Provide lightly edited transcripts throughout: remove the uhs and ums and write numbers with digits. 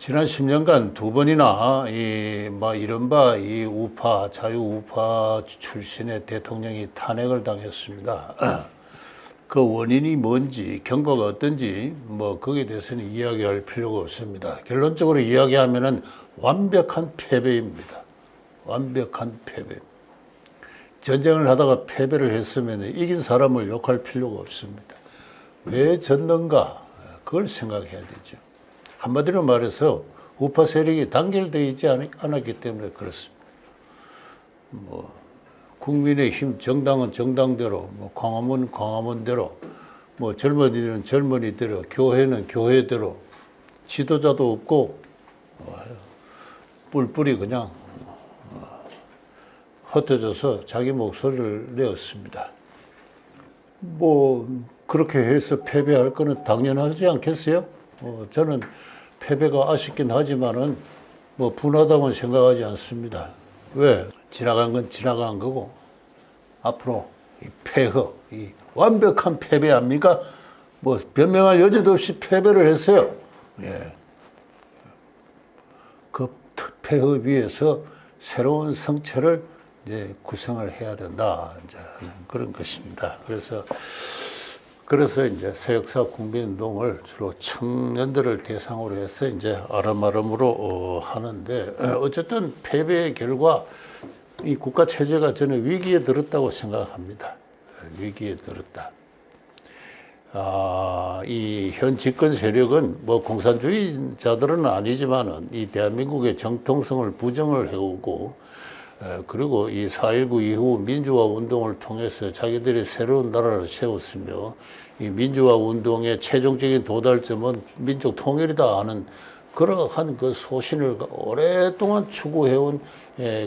지난 10년간 두 번이나 이른바 이 우파, 자유우파 출신의 대통령이 탄핵을 당했습니다. 그 원인이 뭔지, 경과가 어떤지, 거기에 대해서는 이야기할 필요가 없습니다. 결론적으로 이야기하면은 완벽한 패배입니다. 완벽한 패배. 전쟁을 하다가 패배를 했으면 이긴 사람을 욕할 필요가 없습니다. 왜 졌는가? 그걸 생각해야 되죠. 한마디로 말해서 우파 세력이 단결되어 있지 않았기 때문에 그렇습니다. 국민의힘 정당은 정당대로, 광화문 광화문대로, 젊은이는 젊은이대로, 교회는 교회대로, 지도자도 없고 뿔뿔이 그냥 흩어져서 자기 목소리를 내었습니다. 그렇게 해서 패배할 거는 당연하지 않겠어요? 저는 패배가 아쉽긴 하지만은 분하다고는 생각하지 않습니다. 왜? 지나간 건 지나간 거고 앞으로 이 폐허, 이 완벽한 패배 아닙니까? 변명할 여지도 없이 패배를 했어요. 예. 그 폐허 위에서 새로운 성체를 이제 구성을 해야 된다. 이제 그런 것입니다. 그래서 이제 새역사 국민운동을 주로 청년들을 대상으로 해서 이제 아름아름으로 하는데, 어쨌든 패배의 결과 이 국가 체제가 저는 위기에 들었다고 생각합니다. 위기에 들었다. 이 현 집권 세력은 공산주의자들은 아니지만은 이 대한민국의 정통성을 부정을 해오고, 그리고 이 4.19 이후 민주화 운동을 통해서 자기들이 새로운 나라를 세웠으며, 이 민주화 운동의 최종적인 도달점은 민족 통일이다 하는 그러한 그 소신을 오랫동안 추구해온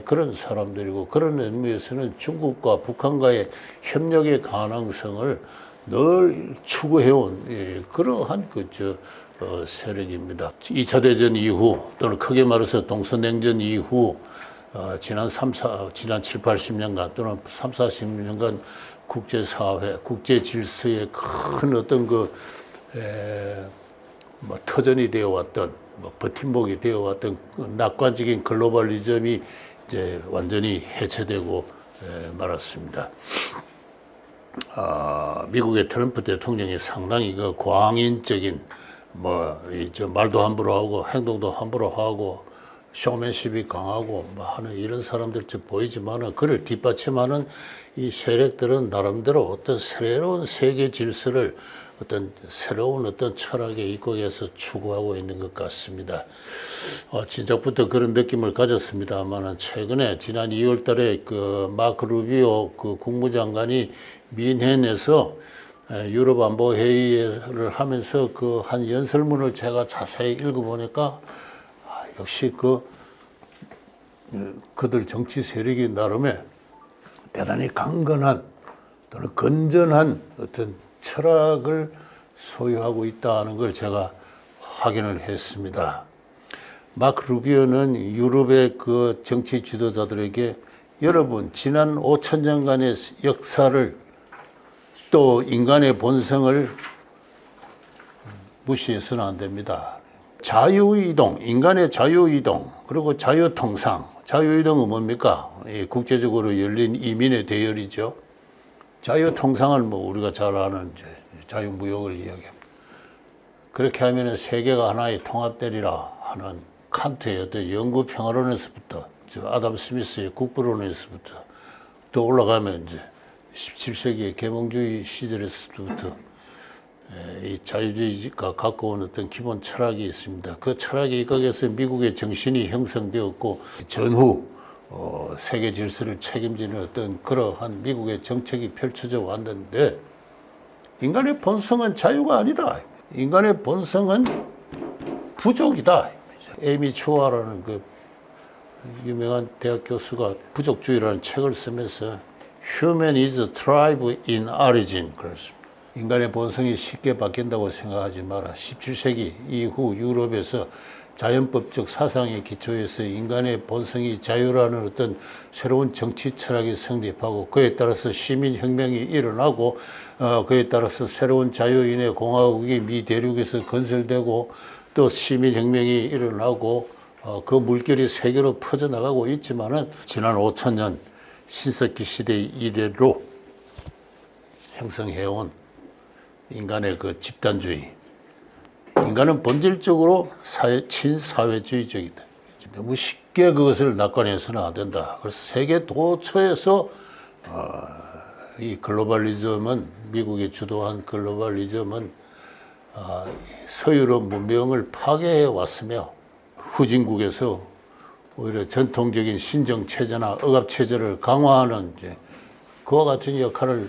그런 사람들이고, 그런 의미에서는 중국과 북한과의 협력의 가능성을 늘 추구해온 그러한 세력입니다. 2차 대전 이후 또는 크게 말해서 동서냉전 이후 지난 7, 80년간 또는 3, 40년간 국제사회, 국제 질서의 큰 어떤 터전이 되어 왔던, 버팀목이 되어 왔던 낙관적인 글로벌리즘이 이제 완전히 해체되고 말았습니다. 미국의 트럼프 대통령이 상당히 광인적인, 말도 함부로 하고 행동도 함부로 하고 쇼맨십이 강하고 하는 이런 사람들 좀 보이지만은, 그를 뒷받침하는 이 세력들은 나름대로 어떤 새로운 세계 질서를 새로운 철학의 입국에서 추구하고 있는 것 같습니다. 진작부터 그런 느낌을 가졌습니다만은, 최근에 지난 2월 달에 마크 루비오 국무장관이 민헨에서 유럽 안보 회의를 하면서 한 연설문을 제가 자세히 읽어보니까, 역시 그들 정치 세력이 나름의 대단히 강건한 또는 건전한 어떤 철학을 소유하고 있다는 걸 제가 확인을 했습니다. 마크 루비오는 유럽의 정치 지도자들에게, 여러분, 지난 5,000년간의 역사를 또 인간의 본성을 무시해서는 안 됩니다. 자유이동, 인간의 자유이동, 그리고 자유통상. 자유이동은 뭡니까? 국제적으로 열린 이민의 대열이죠. 자유통상은 우리가 잘 아는 자유무역을 이야기합니다. 그렇게 하면 세계가 하나의 통합되리라 하는 칸트의 어떤 영구 평화론에서부터, 아담 스미스의 국부론에서부터 또 올라가면 이제 17세기의 계몽주의 시절에서부터 이 자유주의가 갖고 온 어떤 기본 철학이 있습니다. 그 철학의 입각에서 미국의 정신이 형성되었고, 전후 세계 질서를 책임지는 어떤 그러한 미국의 정책이 펼쳐져 왔는데, 인간의 본성은 자유가 아니다. 인간의 본성은 부족이다. 에이미 추아라는 유명한 대학 교수가 부족주의라는 책을 쓰면서 Human is a tribe in origin 그랬습니다. 인간의 본성이 쉽게 바뀐다고 생각하지 마라. 17세기 이후 유럽에서 자연법적 사상의 기초에서 인간의 본성이 자유라는 어떤 새로운 정치 철학이 성립하고, 그에 따라서 시민혁명이 일어나고, 그에 따라서 새로운 자유인의 공화국이 미 대륙에서 건설되고, 또 시민혁명이 일어나고 그 물결이 세계로 퍼져나가고 있지만은 지난 5천년 신석기 시대 이래로 형성해온 인간의 그 집단주의, 인간은 본질적으로 친사회주의적이다. 너무 쉽게 그것을 낙관해서는 안 된다. 그래서 세계 도처에서 이 글로벌리즘은, 미국이 주도한 글로벌리즘은 서유럽 문명을 파괴해 왔으며 후진국에서 오히려 전통적인 신정체제나 억압체제를 강화하는 이제 그와 같은 역할을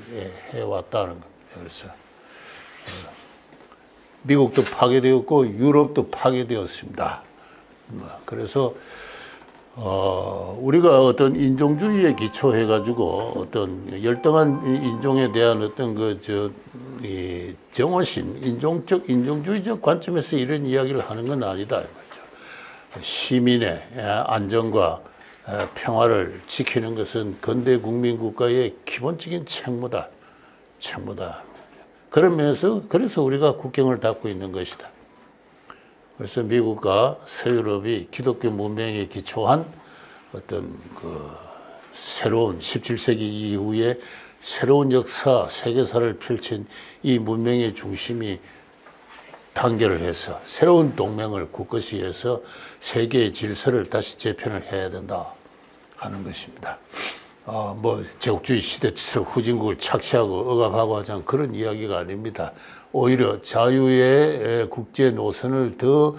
해왔다는 겁니다. 그래서 미국도 파괴되었고 유럽도 파괴되었습니다. 그래서 우리가 어떤 인종주의에 기초해가지고 어떤 열등한 인종에 대한 어떤 이 정오심, 인종주의적 관점에서 이런 이야기를 하는 건 아니다. 시민의 안전과 평화를 지키는 것은 근대 국민 국가의 기본적인 책무다. 그런 면에서 그래서 우리가 국경을 닫고 있는 것이다. 그래서 미국과 서유럽이 기독교 문명에 기초한 어떤 그 새로운 17세기 이후에 새로운 역사, 세계사를 펼친 이 문명의 중심이 단결을 해서 새로운 동맹을 굳건히 해서 세계의 질서를 다시 재편을 해야 된다 하는 것입니다. 제국주의 시대처럼 후진국을 착취하고 억압하고 하지 않은 그런 이야기가 아닙니다. 오히려 자유의 국제 노선을 더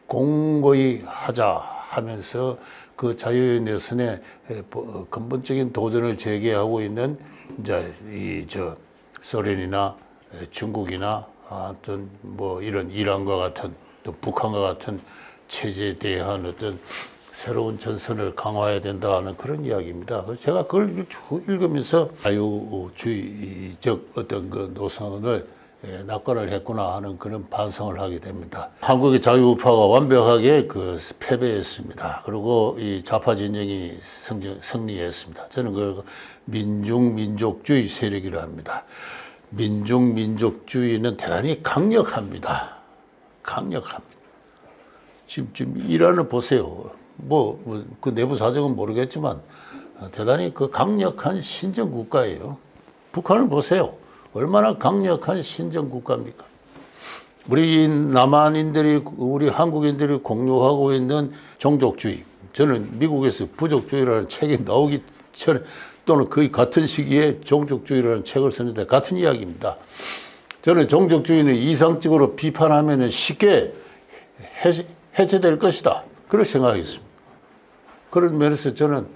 공고히 하자 하면서 그 자유의 노선에 근본적인 도전을 제기하고 있는 소련이나 중국이나 어떤 이런 이란과 같은 또 북한과 같은 체제에 대한 어떤 새로운 전선을 강화해야 된다는 그런 이야기입니다. 그래서 제가 그걸 읽으면서 자유주의적 어떤 그 노선을 낙관을 했구나 하는 그런 반성을 하게 됩니다. 한국의 자유우파가 완벽하게 패배했습니다. 그리고 이 좌파 진영이 승리했습니다. 저는 그걸 민족주의 세력이라 합니다. 민족주의는 대단히 강력합니다. 지금 이란을 보세요. 그 내부 사정은 모르겠지만 대단히 그 강력한 신정 국가예요. 북한을 보세요. 얼마나 강력한 신정 국가입니까? 우리 남한인들이, 우리 한국인들이 공유하고 있는 종족주의. 저는 미국에서 부족주의라는 책이 나오기 전에 또는 거의 같은 시기에 종족주의라는 책을 썼는데 같은 이야기입니다. 저는 종족주의는 이상적으로 비판하면 쉽게 해체될 것이다. 그렇게 생각했습니다. 그런 면에서 저는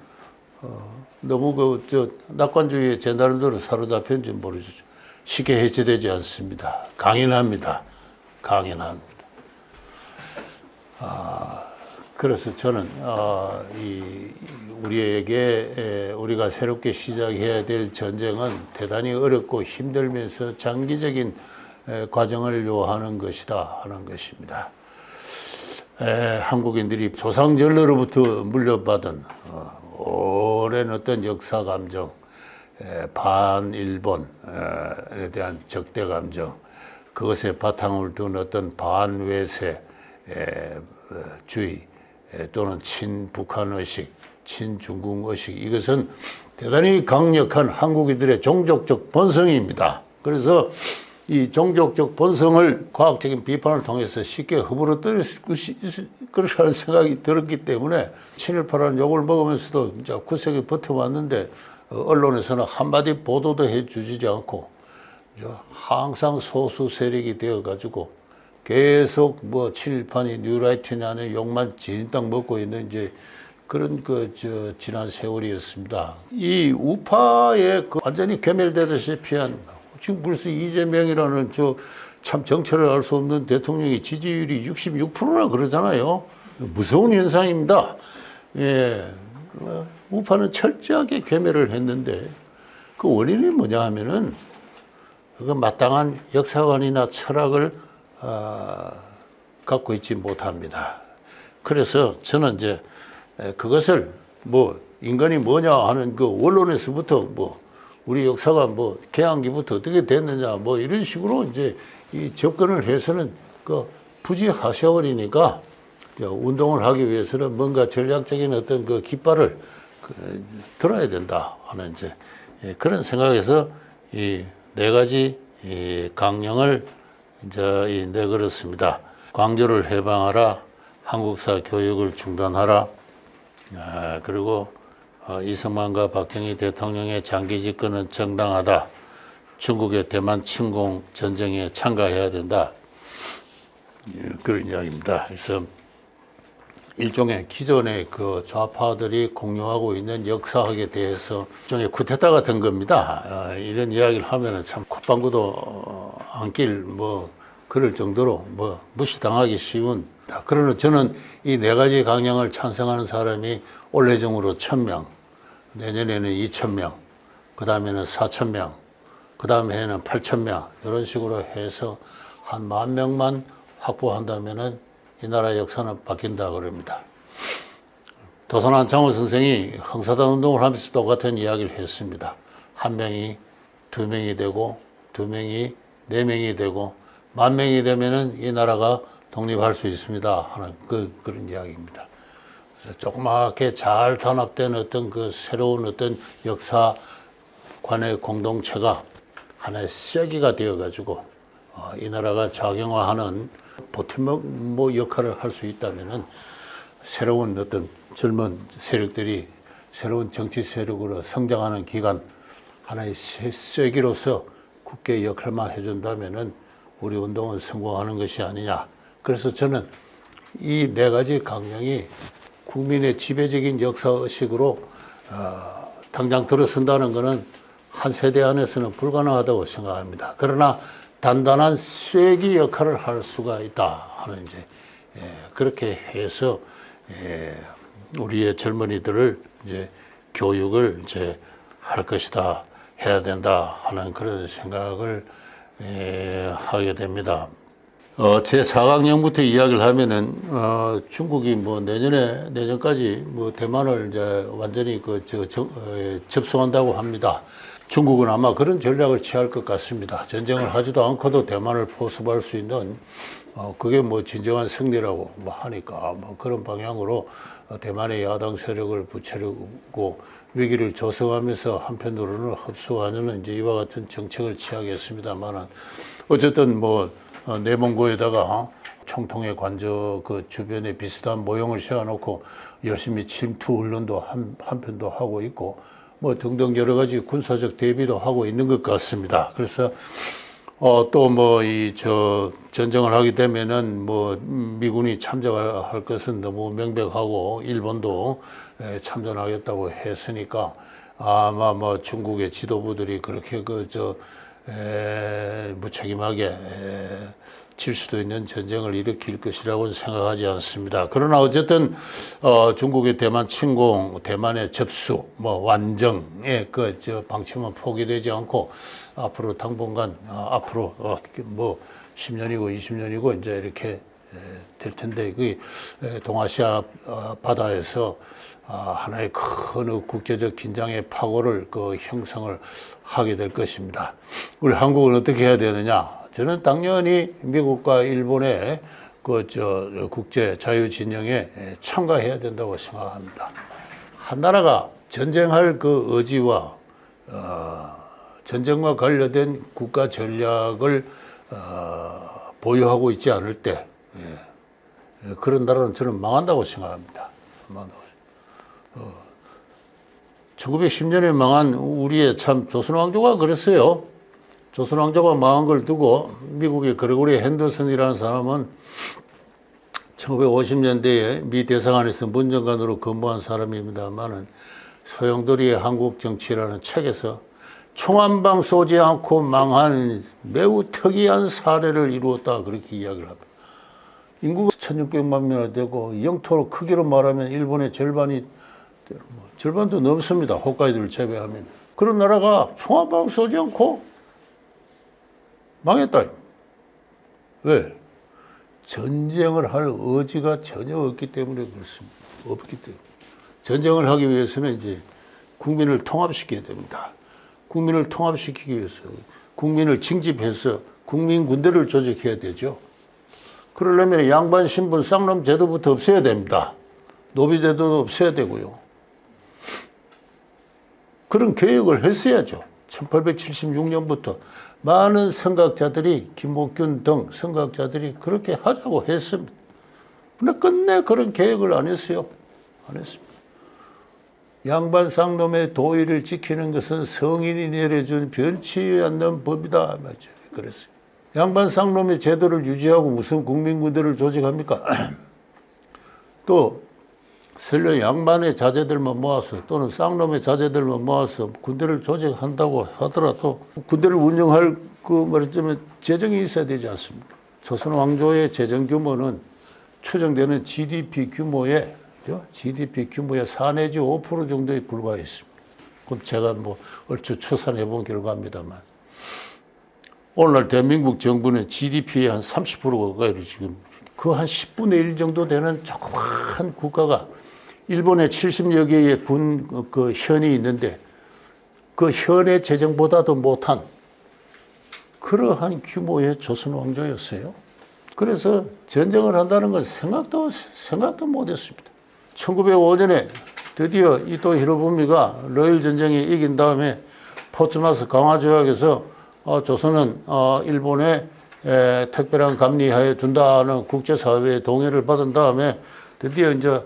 너무 낙관주의에 제 나름대로 사로잡혔는지 모르죠. 쉽게 해체되지 않습니다. 강인합니다. 그래서 저는 우리가 새롭게 시작해야 될 전쟁은 대단히 어렵고 힘들면서 장기적인 과정을 요하는 것이다 하는 것입니다. 한국인들이 조상절로부터 물려받은 오랜 어떤 역사 감정, 반일본에 대한 적대 감정, 그것에 바탕을 둔 어떤 반외세주의 또는 친북한 의식, 친중국 의식, 이것은 대단히 강력한 한국인들의 종족적 본성입니다. 그래서 이 종족적 본성을 과학적인 비판을 통해서 쉽게 허물어뜨릴 거라는 생각이 들었기 때문에 친일파라는 욕을 먹으면서도 이제 굳세게 버텨왔는데 언론에서는 한마디 보도도 해주지 않고 항상 소수 세력이 되어가지고 계속 친일파니 뉴라이트냐는 욕만 진땅 먹고 있는 그런 지난 세월이었습니다. 이 우파에 완전히 괴멸되다시피 한 지금 그래서 이재명이라는 참 정체를 알 수 없는 대통령이 지지율이 66%나 그러잖아요. 무서운 현상입니다. 우파는 철저하게 괴멸을 했는데 그 원인이 뭐냐 하면은 그 마땅한 역사관이나 철학을 갖고 있지 못합니다. 그래서 저는 그것을 인간이 뭐냐 하는 그 원론에서부터 우리 역사가 개항기부터 어떻게 됐느냐 이런 식으로 이 접근을 해서는 부지하셔버리니까 운동을 하기 위해서는 뭔가 전략적인 어떤 그 깃발을 들어야 된다 하는 이제 그런 생각에서 이 네 가지 이 강령을 이제 내걸었습니다. 광주를 해방하라, 한국사 교육을 중단하라, 그리고 이승만과 박정희 대통령의 장기 집권은 정당하다, 중국의 대만 침공 전쟁에 참가해야 된다. 그런 이야기입니다. 그래서 일종의 기존의 그 좌파들이 공유하고 있는 역사학에 대해서 일종의 쿠데타 같은 겁니다. 이런 이야기를 하면은 참 콧방구도 안길 뭐 그럴 정도로 뭐 무시당하기 쉬운. 그러나 저는 이 네 가지 강령을 찬성하는 사람이 올 예정으로 1,000명, 내년에는 2,000명, 그 다음에는 4,000명, 그 다음 해에는 8,000명 이런 식으로 해서 한 10,000명만 확보한다면은 이 나라 역사는 바뀐다 그럽니다. 도선 안창호 선생이 흥사단 운동을 하면서 똑같은 이야기를 했습니다. 한 명이 2명이 되고 2명이 4명이 되고 10,000명이 되면은 이 나라가 독립할 수 있습니다 하는 그런 이야기입니다. 그래서 조그맣게 잘 단합된 어떤 그 새로운 어떤 역사관의 공동체가 하나의 쐐기가 되어가지고 이 나라가 작용화하는 보탬 뭐 역할을 할 수 있다면은 새로운 어떤 젊은 세력들이 새로운 정치 세력으로 성장하는 기간 하나의 쐐기로서 국회 역할만 해준다면은 우리 운동은 성공하는 것이 아니냐. 그래서 저는 이 네 가지 강령이 국민의 지배적인 역사의식으로 당장 들어선다는 것은 한 세대 안에서는 불가능하다고 생각합니다. 그러나 단단한 쐐기 역할을 할 수가 있다 하는 이제 그렇게 해서 우리의 젊은이들을 이제 교육을 이제 할 것이다, 해야 된다 하는 그런 생각을 하게 됩니다. 제 4강령부터 이야기를 하면은 중국이 뭐 내년까지 뭐 대만을 이제 완전히 접수한다고 합니다. 중국은 아마 그런 전략을 취할 것 같습니다. 전쟁을 하지도 않고도 대만을 포섭할 수 있는 그게 뭐 진정한 승리라고 뭐 하니까 뭐 그런 방향으로 대만의 야당 세력을 부채르고 위기를 조성하면서 한편으로는 흡수하는 이제 이와 같은 정책을 취하겠습니다만은 어쨌든 뭐 내몽고에다가 총통의 관저 그 주변에 비슷한 모형을 세워놓고 열심히 침투 훈련도 한편도 하고 있고 뭐 등등 여러 가지 군사적 대비도 하고 있는 것 같습니다. 그래서 또 뭐 전쟁을 하게 되면은 뭐 미군이 참전할 것은 너무 명백하고 일본도 참전하겠다고 했으니까 아마 뭐 중국의 지도부들이 그렇게 무책임하게 질 수도 있는 전쟁을 일으킬 것이라고는 생각하지 않습니다. 그러나 어쨌든 중국의 대만 침공, 대만의 접수, 뭐 완정의 방침은 포기되지 않고 앞으로 당분간 앞으로 뭐 10년이고 20년이고 이제 이렇게 될 텐데 그 동아시아 바다에서 하나의 큰 국제적 긴장의 파고를 형성을 하게 될 것입니다. 우리 한국은 어떻게 해야 되느냐? 저는 당연히 미국과 일본의 국제 자유진영에 참가해야 된다고 생각합니다. 한 나라가 전쟁할 그 의지와 전쟁과 관련된 국가 전략을 보유하고 있지 않을 때 그런 나라는 저는 망한다고 생각합니다. 1910년에 망한 우리의 참 조선왕조가 그랬어요. 조선왕조가 망한 걸 두고 미국의 그레고리 핸더슨이라는 사람은 1950년대에 미 대사관에서 문정관으로 근무한 사람입니다만은 소용돌이의 한국 정치라는 책에서 총 한 방 쏘지 않고 망한 매우 특이한 사례를 이루었다 그렇게 이야기를 합니다. 인구가 1,600만 명이나 되고 영토로 크기로 말하면 일본의 절반도 넘습니다. 홋카이도를 제외하면. 그런 나라가 총 한 방 쏘지 않고 망했다. 왜? 전쟁을 할 의지가 전혀 없기 때문에 그렇습니다. 없기 때문에. 전쟁을 하기 위해서는 이제 국민을 통합시켜야 됩니다. 국민을 통합시키기 위해서 국민을 징집해서 국민 군대를 조직해야 되죠. 그러려면 양반 신분 쌍놈 제도부터 없애야 됩니다. 노비 제도도 없애야 되고요. 그런 개혁을 했어야죠. 1876년부터 많은 선각자들이 김옥균 등 선각자들이 그렇게 하자고 했습니다. 근데 끝내 그런 개혁을 안 했어요. 안 했습니다. 양반 쌍놈의 도의를 지키는 것은 성인이 내려준 변치 않는 법이다. 맞죠. 그랬어요. 양반 쌍놈의 제도를 유지하고 무슨 국민군대를 조직합니까? 또 설령 양반의 자제들만 모아서 또는 쌍놈의 자제들만 모아서 군대를 조직한다고 하더라도 군대를 운영할 말하자면 재정이 있어야 되지 않습니까? 조선 왕조의 재정 규모는 추정되는 GDP 규모의 4 내지 5% 정도에 불과했습니다. 그건 제가 얼추 추산해 본 결과입니다만 오늘날 대한민국 정부는 GDP의 한 30% 가까이를 지금 그 한 10분의 1 정도 되는 조그만 국가가 일본에 70여 개의 그 현이 있는데 그 현의 재정보다도 못한 그러한 규모의 조선 왕조였어요. 그래서 전쟁을 한다는 건 생각도 못했습니다. 1905년에 드디어 이토 히로부미가 러일 전쟁에 이긴 다음에 포츠마스 강화 조약에서 조선은 일본의 특별한 감리하에 둔다는 국제사회의 동의를 받은 다음에 드디어 이제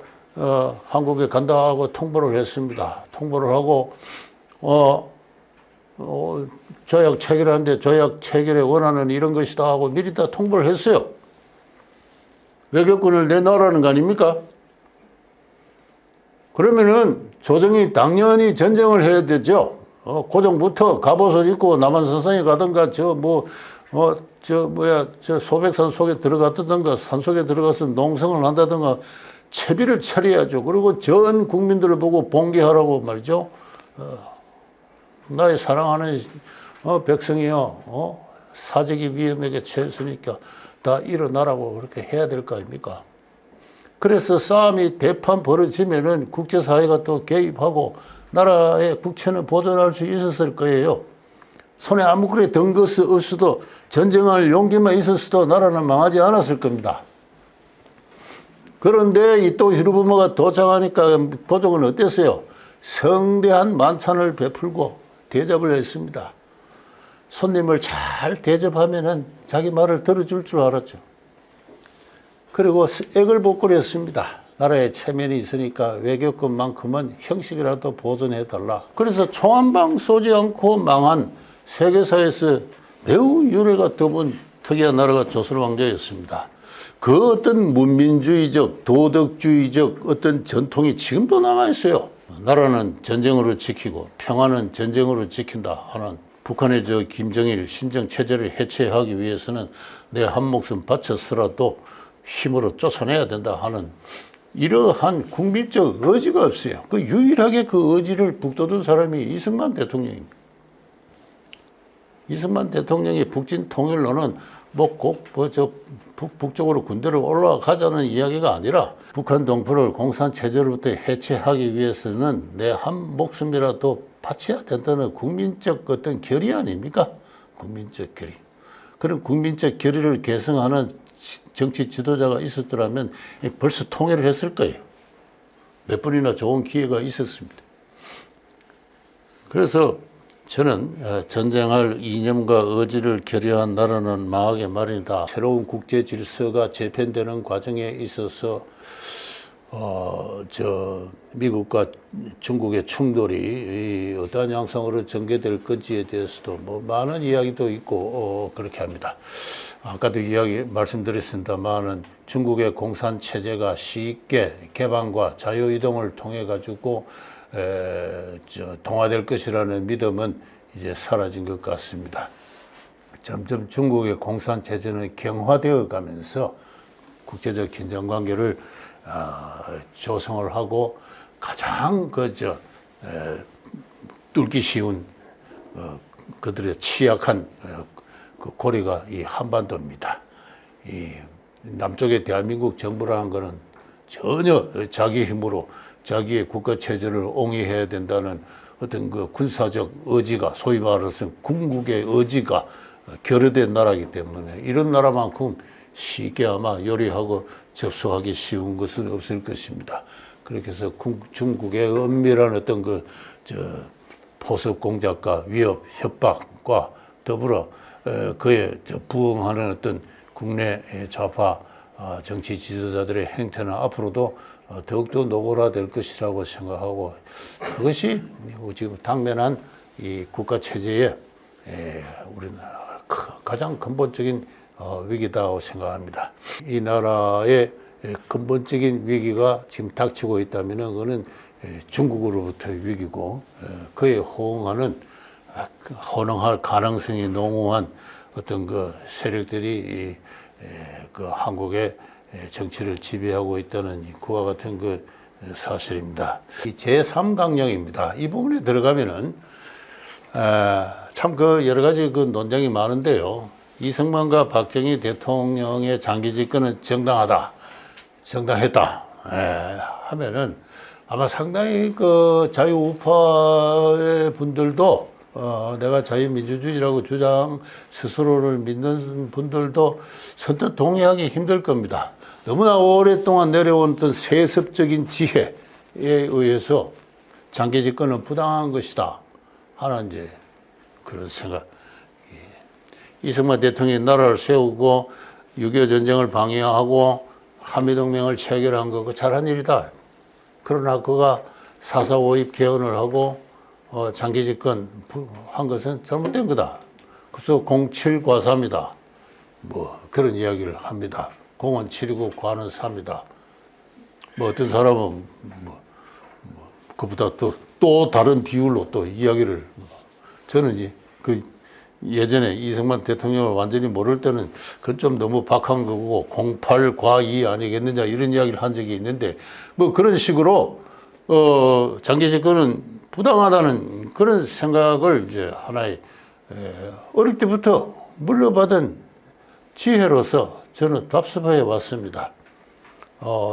한국에 간다고 통보를 했습니다. 통보를 하고 조약 체결하는데 조약 체결에 원하는 이런 것이다 하고 미리 다 통보를 했어요. 외교권을 내놔라는 거 아닙니까? 그러면은 조정이 당연히 전쟁을 해야 되죠. 고종부터 갑옷을 입고 남한산성에 가든가 소백산 속에 들어갔다든가 산속에 들어가서 농성을 한다든가 채비를 차려야죠. 그리고 전 국민들을 보고 봉기하라고 말이죠. 나의 사랑하는 백성이여, 사적이 위험에게 처했으니까 다 일어나라고 그렇게 해야 될 거 아닙니까? 그래서 싸움이 대판 벌어지면은 국제사회가 또 개입하고 나라의 국채는 보존할 수 있었을 거예요. 손에 아무거나 든 것이 없어도 전쟁할 용기만 있었어도 나라는 망하지 않았을 겁니다. 그런데 이토 히로부미가 도착하니까 고종은 어땠어요? 성대한 만찬을 베풀고 대접을 했습니다. 손님을 잘 대접하면은 자기 말을 들어줄 줄 알았죠. 그리고 액을복걸했습니다. 나라에 체면이 있으니까 외교권만큼은 형식이라도 보존해달라. 그래서 총 한 방 쏘지 않고 망한 세계사에서 매우 유래가 드문 특이한 나라가 조선 왕조였습니다. 그 어떤 문민주의적, 도덕주의적 어떤 전통이 지금도 남아있어요. 나라는 전쟁으로 지키고 평화는 전쟁으로 지킨다 하는 북한의 김정일 신정체제를 해체하기 위해서는 내 한 목숨 바쳐서라도 힘으로 쫓아내야 된다 하는 이러한 국민적 의지가 없어요. 그 유일하게 그 의지를 북돋운 사람이 이승만 대통령입니다. 이승만 대통령의 북진 통일로는 북쪽으로 군대를 올라가자는 이야기가 아니라 북한 동포를 공산체제로부터 해체하기 위해서는 내 한 목숨이라도 바쳐야 된다는 국민적 어떤 결의 아닙니까? 국민적 결의. 그런 국민적 결의를 계승하는 정치 지도자가 있었더라면 벌써 통일을 했을 거예요. 몇 번이나 좋은 기회가 있었습니다. 그래서 저는 전쟁할 이념과 의지를 결여한 나라는 망하게 마련이다. 새로운 국제 질서가 재편되는 과정에 있어서 미국과 중국의 충돌이 어떠한 양상으로 전개될 건지에 대해서도 많은 이야기도 있고 그렇게 합니다. 아까도 말씀드렸습니다만은 중국의 공산 체제가 쉽게 개방과 자유이동을 통해 가지고 동화될 것이라는 믿음은 이제 사라진 것 같습니다. 점점 중국의 공산 체제는 경화되어 가면서 국제적 긴장 관계를 조성을 하고 가장 뚫기 쉬운 그들의 취약한 그 고리가 이 한반도입니다. 이 남쪽의 대한민국 정부라는 것은 전혀 자기 힘으로 자기의 국가 체제를 옹이해야 된다는 어떤 그 군사적 의지가 소위 말해서 궁극의 의지가 결여된 나라이기 때문에 이런 나라만큼 쉽게 아마 요리하고 접수하기 쉬운 것은 없을 것입니다. 그렇게 해서 중국의 은밀한 어떤 포섭 공작과 위협, 협박과 더불어 그에 부응하는 어떤 국내 좌파 정치 지도자들의 행태는 앞으로도 더욱더 노골화될 것이라고 생각하고, 그것이 지금 당면한 이 국가 체제의 우리나라 가장 근본적인 위기다고 생각합니다. 이 나라의 근본적인 위기가 지금 닥치고 있다면 그거는 중국으로부터의 위기고, 그에 호응할 가능성이 농후한 어떤 세력들이 한국의 정치를 지배하고 있다는 그와 같은 사실입니다. 이 제3강령입니다. 이 부분에 들어가면은 참 여러 가지 논쟁이 많은데요. 이승만과 박정희 대통령의 장기 집권은 정당했다 하면은 아마 상당히 자유우파의 분들도 내가 자유민주주의라고 스스로를 믿는 분들도 선뜻 동의하기 힘들 겁니다. 너무나 오랫동안 내려온 어떤 세습적인 지혜에 의해서 장기 집권은 부당한 것이다 하는 그런 생각. 이승만 대통령이 나라를 세우고 6.25 전쟁을 방해하고 한미동맹을 체결한 거 잘한 일이다. 그러나 그가 4.4 5.입 개헌을 하고 장기 집권 한 것은 잘못된 거다. 그래서 07과사입니다. 그런 이야기를 합니다. 공은 7이고 과는 4입니다. 어떤 사람은 그보다 또 다른 비율로 또 이야기를, 저는 예전에 이승만 대통령을 완전히 모를 때는 그건 좀 너무 박한 거고 08과2 아니겠느냐 이런 이야기를 한 적이 있는데, 그런 식으로 장기 집권은 부당하다는 그런 생각을 하나의 어릴 때부터 물려받은 지혜로서 저는 답습해 왔습니다.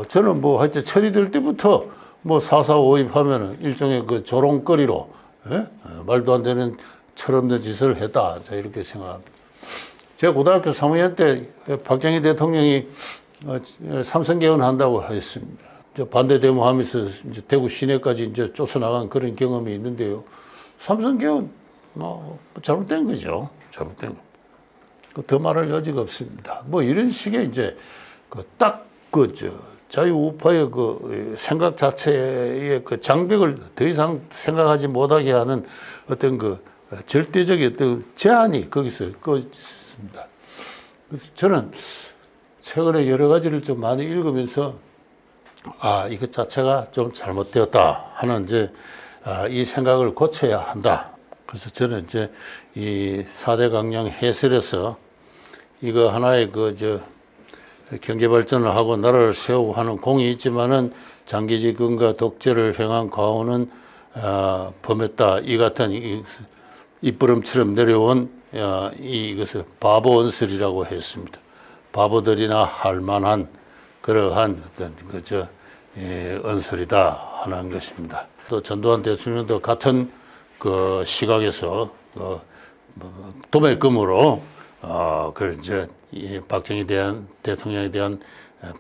저는 하여튼 철이 들 때부터 4.4 5.입 하면은 일종의 조롱거리로 말도 안 되는 철없는 짓을 했다. 이렇게 생각합니다. 제가 고등학교 3학년 때 박정희 대통령이 삼성개헌 한다고 했습니다. 반대 데모하면서 대구 시내까지 쫓아나간 그런 경험이 있는데요. 삼성개헌 잘못된 거죠. 잘못된 거. 더 말할 여지가 없습니다. 이런 식의 자유우파의 생각 자체의 장벽을 더 이상 생각하지 못하게 하는 어떤 절대적인 어떤 제한이 거기서 있습니다. 그래서 저는 최근에 여러 가지를 좀 많이 읽으면서 이것 자체가 좀 잘못되었다 하는 이 생각을 고쳐야 한다. 그래서 저는 이 4대 강령 해설에서 이거 하나의 경제 발전을 하고 나라를 세우고 하는 공이 있지만은 장기 집권과 독재를 행한 과오는 범했다. 이 같은 입부름처럼 내려온 이것을 바보 언설이라고 했습니다. 바보들이나 할 만한 그러한 어떤 언설이다 하는 것입니다. 또 전두환 대통령도 같은 시각에서 도매금으로 이 박정희 대통령에 대한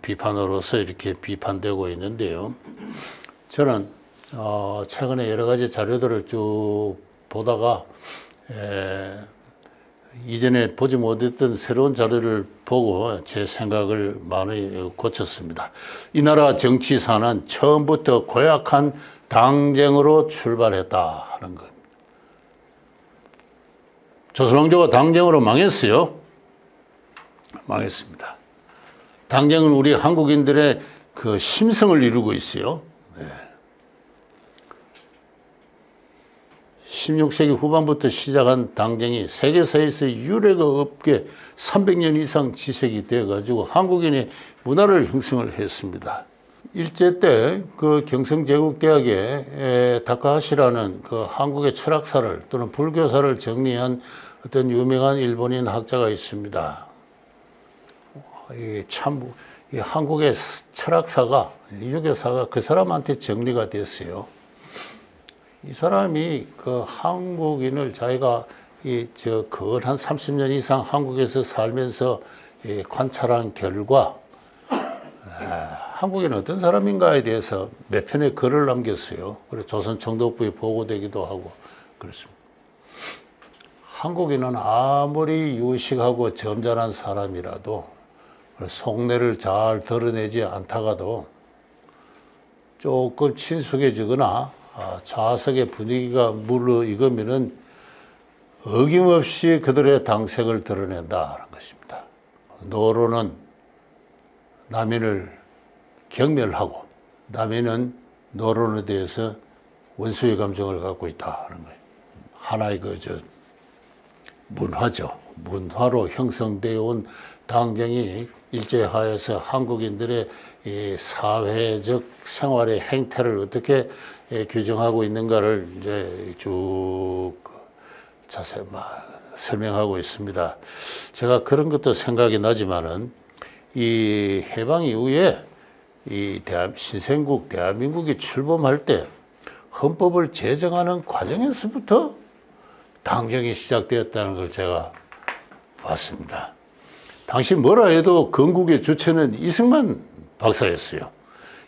비판으로서 이렇게 비판되고 있는데요. 저는 최근에 여러 가지 자료들을 쭉 보다가 이전에 보지 못했던 새로운 자료를 보고 제 생각을 많이 고쳤습니다. 이 나라 정치사는 처음부터 고약한 당쟁으로 출발했다 하는 것. 조선왕조가 당쟁으로 망했어요. 망했습니다. 당쟁은 우리 한국인들의 심성을 이루고 있어요. 16세기 후반부터 시작한 당쟁이 세계사에서 유례가 없게 300년 이상 지색이 되어가지고 한국인의 문화를 형성을 했습니다. 일제 때 경성제국대학에 다카하시라는 한국의 철학사를 또는 불교사를 정리한 어떤 유명한 일본인 학자가 있습니다. 이 한국의 철학사가, 유교사가 그 사람한테 정리가 됐어요. 이 사람이 한국인을 자기가 거의 한 30년 이상 한국에서 살면서 관찰한 결과 한국인은 어떤 사람인가에 대해서 몇 편의 글을 남겼어요. 그래서 조선총독부에 보고되기도 하고 그렇습니다. 한국인은 아무리 유식하고 점잖은 사람이라도 속내를 잘 드러내지 않다가도 조금 친숙해지거나 좌석의 분위기가 무르익으면은 어김없이 그들의 당색을 드러낸다는 것입니다. 노로는 남인을 경멸하고 남인은 노론에 대해서 원수의 감정을 갖고 있다는 거예요. 하나의 문화죠. 문화로 형성되어 온 당정이 일제하에서 한국인들의 이 사회적 생활의 행태를 어떻게 규정하고 있는가를 이제 쭉 자세히 설명하고 있습니다. 제가 그런 것도 생각이 나지만은 이 해방 이후에 이 신생국 대한민국이 출범할 때 헌법을 제정하는 과정에서부터 당정이 시작되었다는 걸 제가 봤습니다. 당시 뭐라 해도 건국의 주체는 이승만 박사였어요.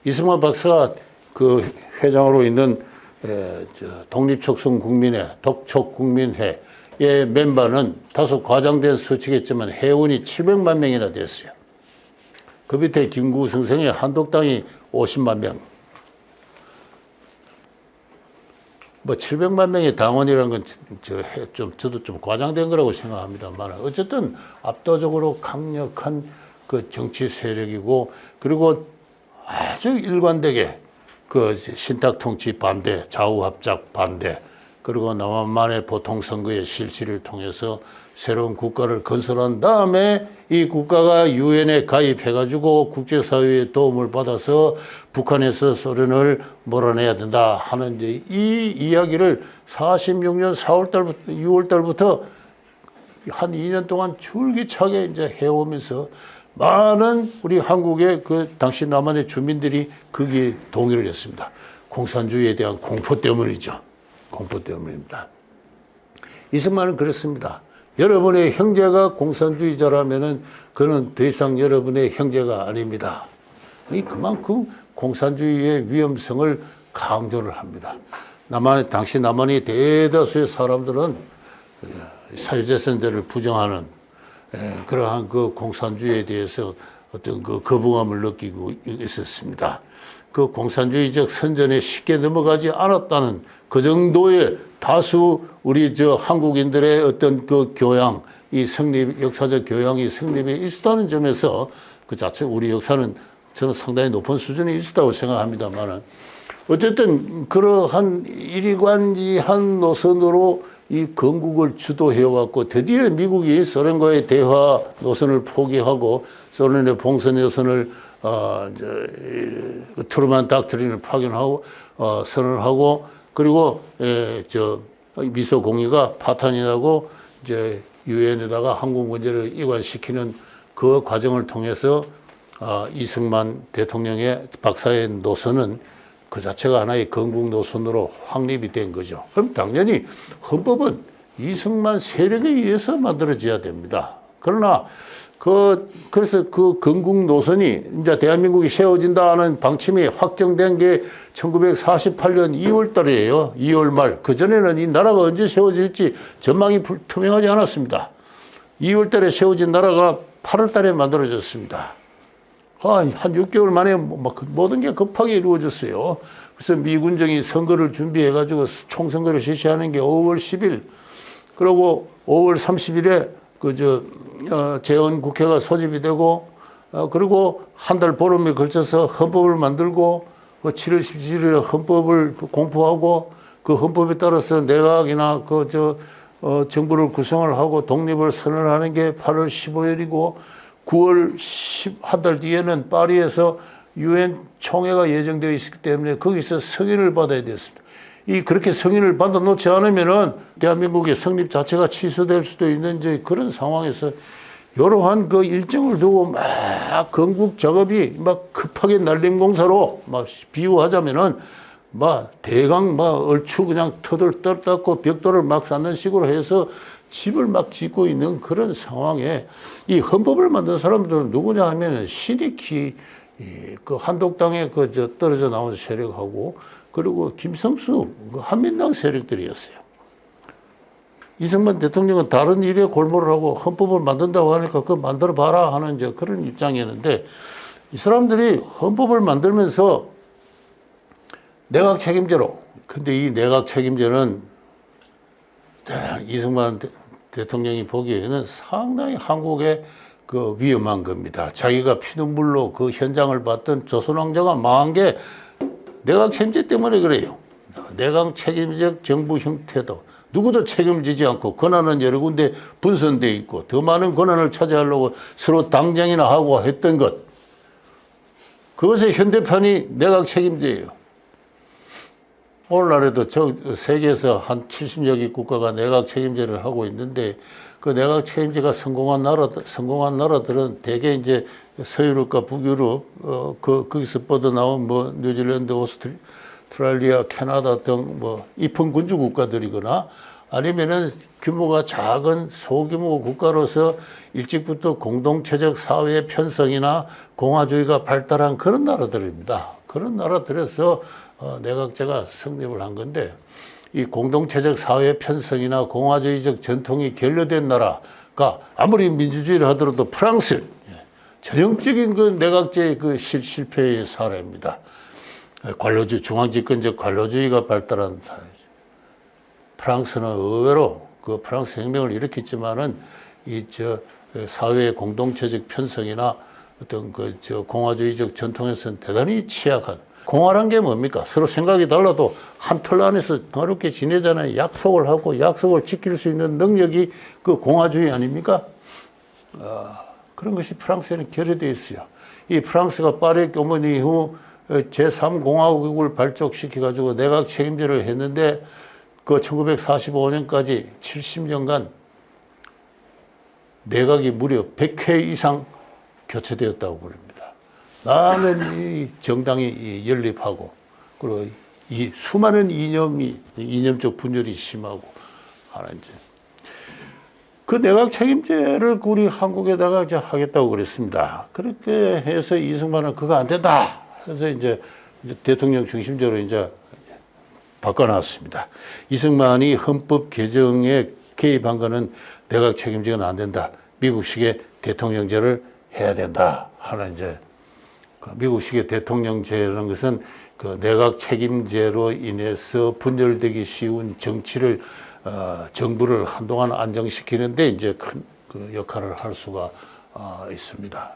이승만 박사가 그 회장으로 있는 독립촉순국민회, 독촉국민회의 멤버는 다소 과장된 수치겠지만 회원이 700만 명이나 됐어요. 그 밑에 김구승성의 한독당이 50만 명. 700만 명의 당원이라는 건 저도 좀 과장된 거라고 생각합니다만 어쨌든 압도적으로 강력한 그 정치 세력이고 그리고 아주 일관되게 그 신탁통치 반대, 좌우합작 반대 그리고 남한만의 보통선거의 실시를 통해서 새로운 국가를 건설한 다음에 이 국가가 유엔에 가입해가지고 국제사회의 도움을 받아서 북한에서 소련을 몰아내야 된다 하는 이제 이 이야기를 46년 4월달부터 6월달부터 한 2년 동안 줄기차게 이제 해오면서 많은 우리 한국의 그 당시 남한의 주민들이 거기에 동의를 했습니다. 공산주의에 대한 공포 때문이죠. 공포 때문입니다. 이승만은 그랬습니다. 여러분의 형제가 공산주의자라면은 그는 더 이상 여러분의 형제가 아닙니다. 그만큼 공산주의의 위험성을 강조를 합니다. 당시 남한의 대다수의 사람들은 사유재산제를 부정하는 그러한 그 공산주의에 대해서 어떤 그 거부감을 느끼고 있었습니다. 그 공산주의적 선전에 쉽게 넘어가지 않았다는 그 정도의 다수 우리 한국인들의 어떤 그 교양, 이 성립, 역사적 교양이 성립에 있었다는 점에서 그 자체 우리 역사는 저는 상당히 높은 수준에 있었다고 생각합니다만 어쨌든 그러한 일관지한 노선으로 이 건국을 주도해왔고 드디어 미국이 소련과의 대화 노선을 포기하고 소련의 봉선 노선을 트루만 닥트린을 파견하고 선언하고 그리고 미소 공의가 파탄이 나고 이제 유엔에다가 한국 문제를 이관시키는 그 과정을 통해서 이승만 대통령의 박사의 노선은 그 자체가 하나의 건국 노선으로 확립이 된 거죠. 그럼 당연히 헌법은 이승만 세력에 의해서 만들어져야 됩니다. 그러나 그래서 그 건국 노선이 이제 대한민국이 세워진다는 방침이 확정된 게 1948년 2월 달이에요. 2월 말. 그전에는 이 나라가 언제 세워질지 전망이 투명하지 않았습니다. 2월 달에 세워진 나라가 8월 달에 만들어졌습니다. 한 6개월 만에 모든 게 급하게 이루어졌어요. 그래서 미군정이 선거를 준비해가지고 총선거를 실시하는 게 5월 10일. 그리고 5월 30일에 재헌국회가 소집이 되고, 그리고 한 달 보름에 걸쳐서 헌법을 만들고, 7월 17일에 헌법을 공포하고, 그 헌법에 따라서 내각이나 정부를 구성을 하고 독립을 선언하는 게 8월 15일이고, 9월 한 달 뒤에는 파리에서 유엔 총회가 예정되어 있기 때문에 거기서 승인을 받아야 됐습니다. 그렇게 승인을 받아 놓지 않으면은 대한민국의 성립 자체가 취소될 수도 있는 이제 그런 상황에서 이러한 그 일정을 두고 막 건국 작업이 막 급하게 날림공사로 막 비유하자면은 막 대강 막 얼추 그냥 터들 떨었고 벽돌을 막 쌓는 식으로 해서 집을 막 짓고 있는 그런 상황에 이 헌법을 만든 사람들은 누구냐 하면 신익희 그 한독당에 떨어져 나온 세력하고 그리고 김성수 그 한민당 세력들이었어요. 이승만 대통령은 다른 일에 골몰을 하고 헌법을 만든다고 하니까 그거 만들어 봐라 하는 이제 그런 입장이었는데 이 사람들이 헌법을 만들면서 내각 책임제로 근데 이 내각 책임제는 이승만 대통령이 보기에는 상당히 한국에 그 위험한 겁니다. 자기가 피눈물로 그 현장을 봤던 조선왕조가 망한 게 내각 책임제 때문에 그래요. 내각 책임적 정부 형태도 누구도 책임지지 않고 권한은 여러 군데 분산돼 있고 더 많은 권한을 차지하려고 서로 당장이나 하고 했던 것. 그것의 현대판이 내각 책임제예요. 오늘날에도 세계에서 한 70여 개 국가가 내각 책임제를 하고 있는데 그 내각 책임제가 성공한 나라들은 대개 이제 서유럽과 북유럽, 거기서 뻗어나온 뭐 뉴질랜드, 오스트레일리아, 캐나다 등 뭐 입헌군주 국가들이거나 아니면은 규모가 작은 소규모 국가로서 일찍부터 공동체적 사회 편성이나 공화주의가 발달한 그런 나라들입니다. 그런 나라들에서 내각제가 성립을 한 건데 이 공동체적 사회 편성이나 공화주의적 전통이 결여된 나라가 아무리 민주주의를 하더라도 프랑스 전형적인 그 내각제의 그 실패의 사례입니다. 관료주의, 중앙집권적 관료주의가 발달한 사회죠. 프랑스는 의외로 그 프랑스 혁명을 일으켰지만은 사회의 공동체적 편성이나 어떤 공화주의적 전통에서는 대단히 취약한. 공화란 게 뭡니까? 서로 생각이 달라도 한 틀 안에서 평화롭게 지내잖아요. 약속을 하고 약속을 지킬 수 있는 능력이 그 공화주의 아닙니까? 그런 것이 프랑스에는 결여되어 있어요. 이 프랑스가 파리 교문 이후 제3공화국을 발족시켜가지고 내각 책임제를 했는데 그 1945년까지 70년간 내각이 무려 100회 이상 교체되었다고 그럽니다. 많은 이 정당이 연립하고 그리고 이 수많은 이념적 분열이 심하고 하는 이제 그 내각 책임제를 우리 한국에다가 이제 하겠다고 그랬습니다. 그렇게 해서 이승만은 그거 안 된다. 그래서 이제 대통령 중심제로 이제 바꿔놨습니다. 이승만이 헌법 개정에 개입한 거는 내각 책임제는 안 된다. 미국식의 대통령제를 해야 된다. 하는 이제 미국식의 대통령제라는 것은 그 내각 책임제로 인해서 분열되기 쉬운 정부를 한동안 안정시키는데 이제 큰 그 역할을 할 수가 있습니다.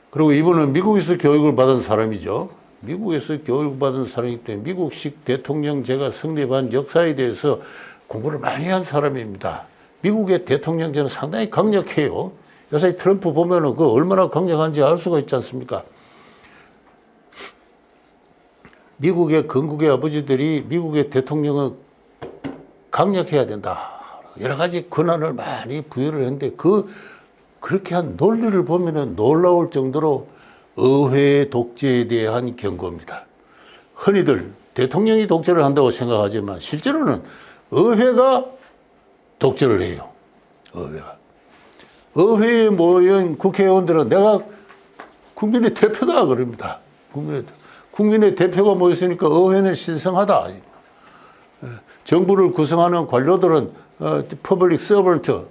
그리고 이분은 미국에서 교육을 받은 사람이죠. 미국에서 교육을 받은 사람이기 때문에 미국식 대통령제가 성립한 역사에 대해서 공부를 많이 한 사람입니다. 미국의 대통령제는 상당히 강력해요. 요새 트럼프 보면은 그 얼마나 강력한지 알 수가 있지 않습니까? 미국의 건국의 아버지들이 미국의 대통령은 강력해야 된다. 여러 가지 권한을 많이 부여를 했는데 그렇게 한 논리를 보면은 놀라울 정도로 의회의 독재에 대한 경고입니다. 흔히들 대통령이 독재를 한다고 생각하지만 실제로는 의회가 독재를 해요. 의회에 모인 국회의원들은 내가 국민의 대표다 그럽니다. 국민의 대표가 모였으니까 의회는 신성하다. 정부를 구성하는 관료들은 퍼블릭 서번트,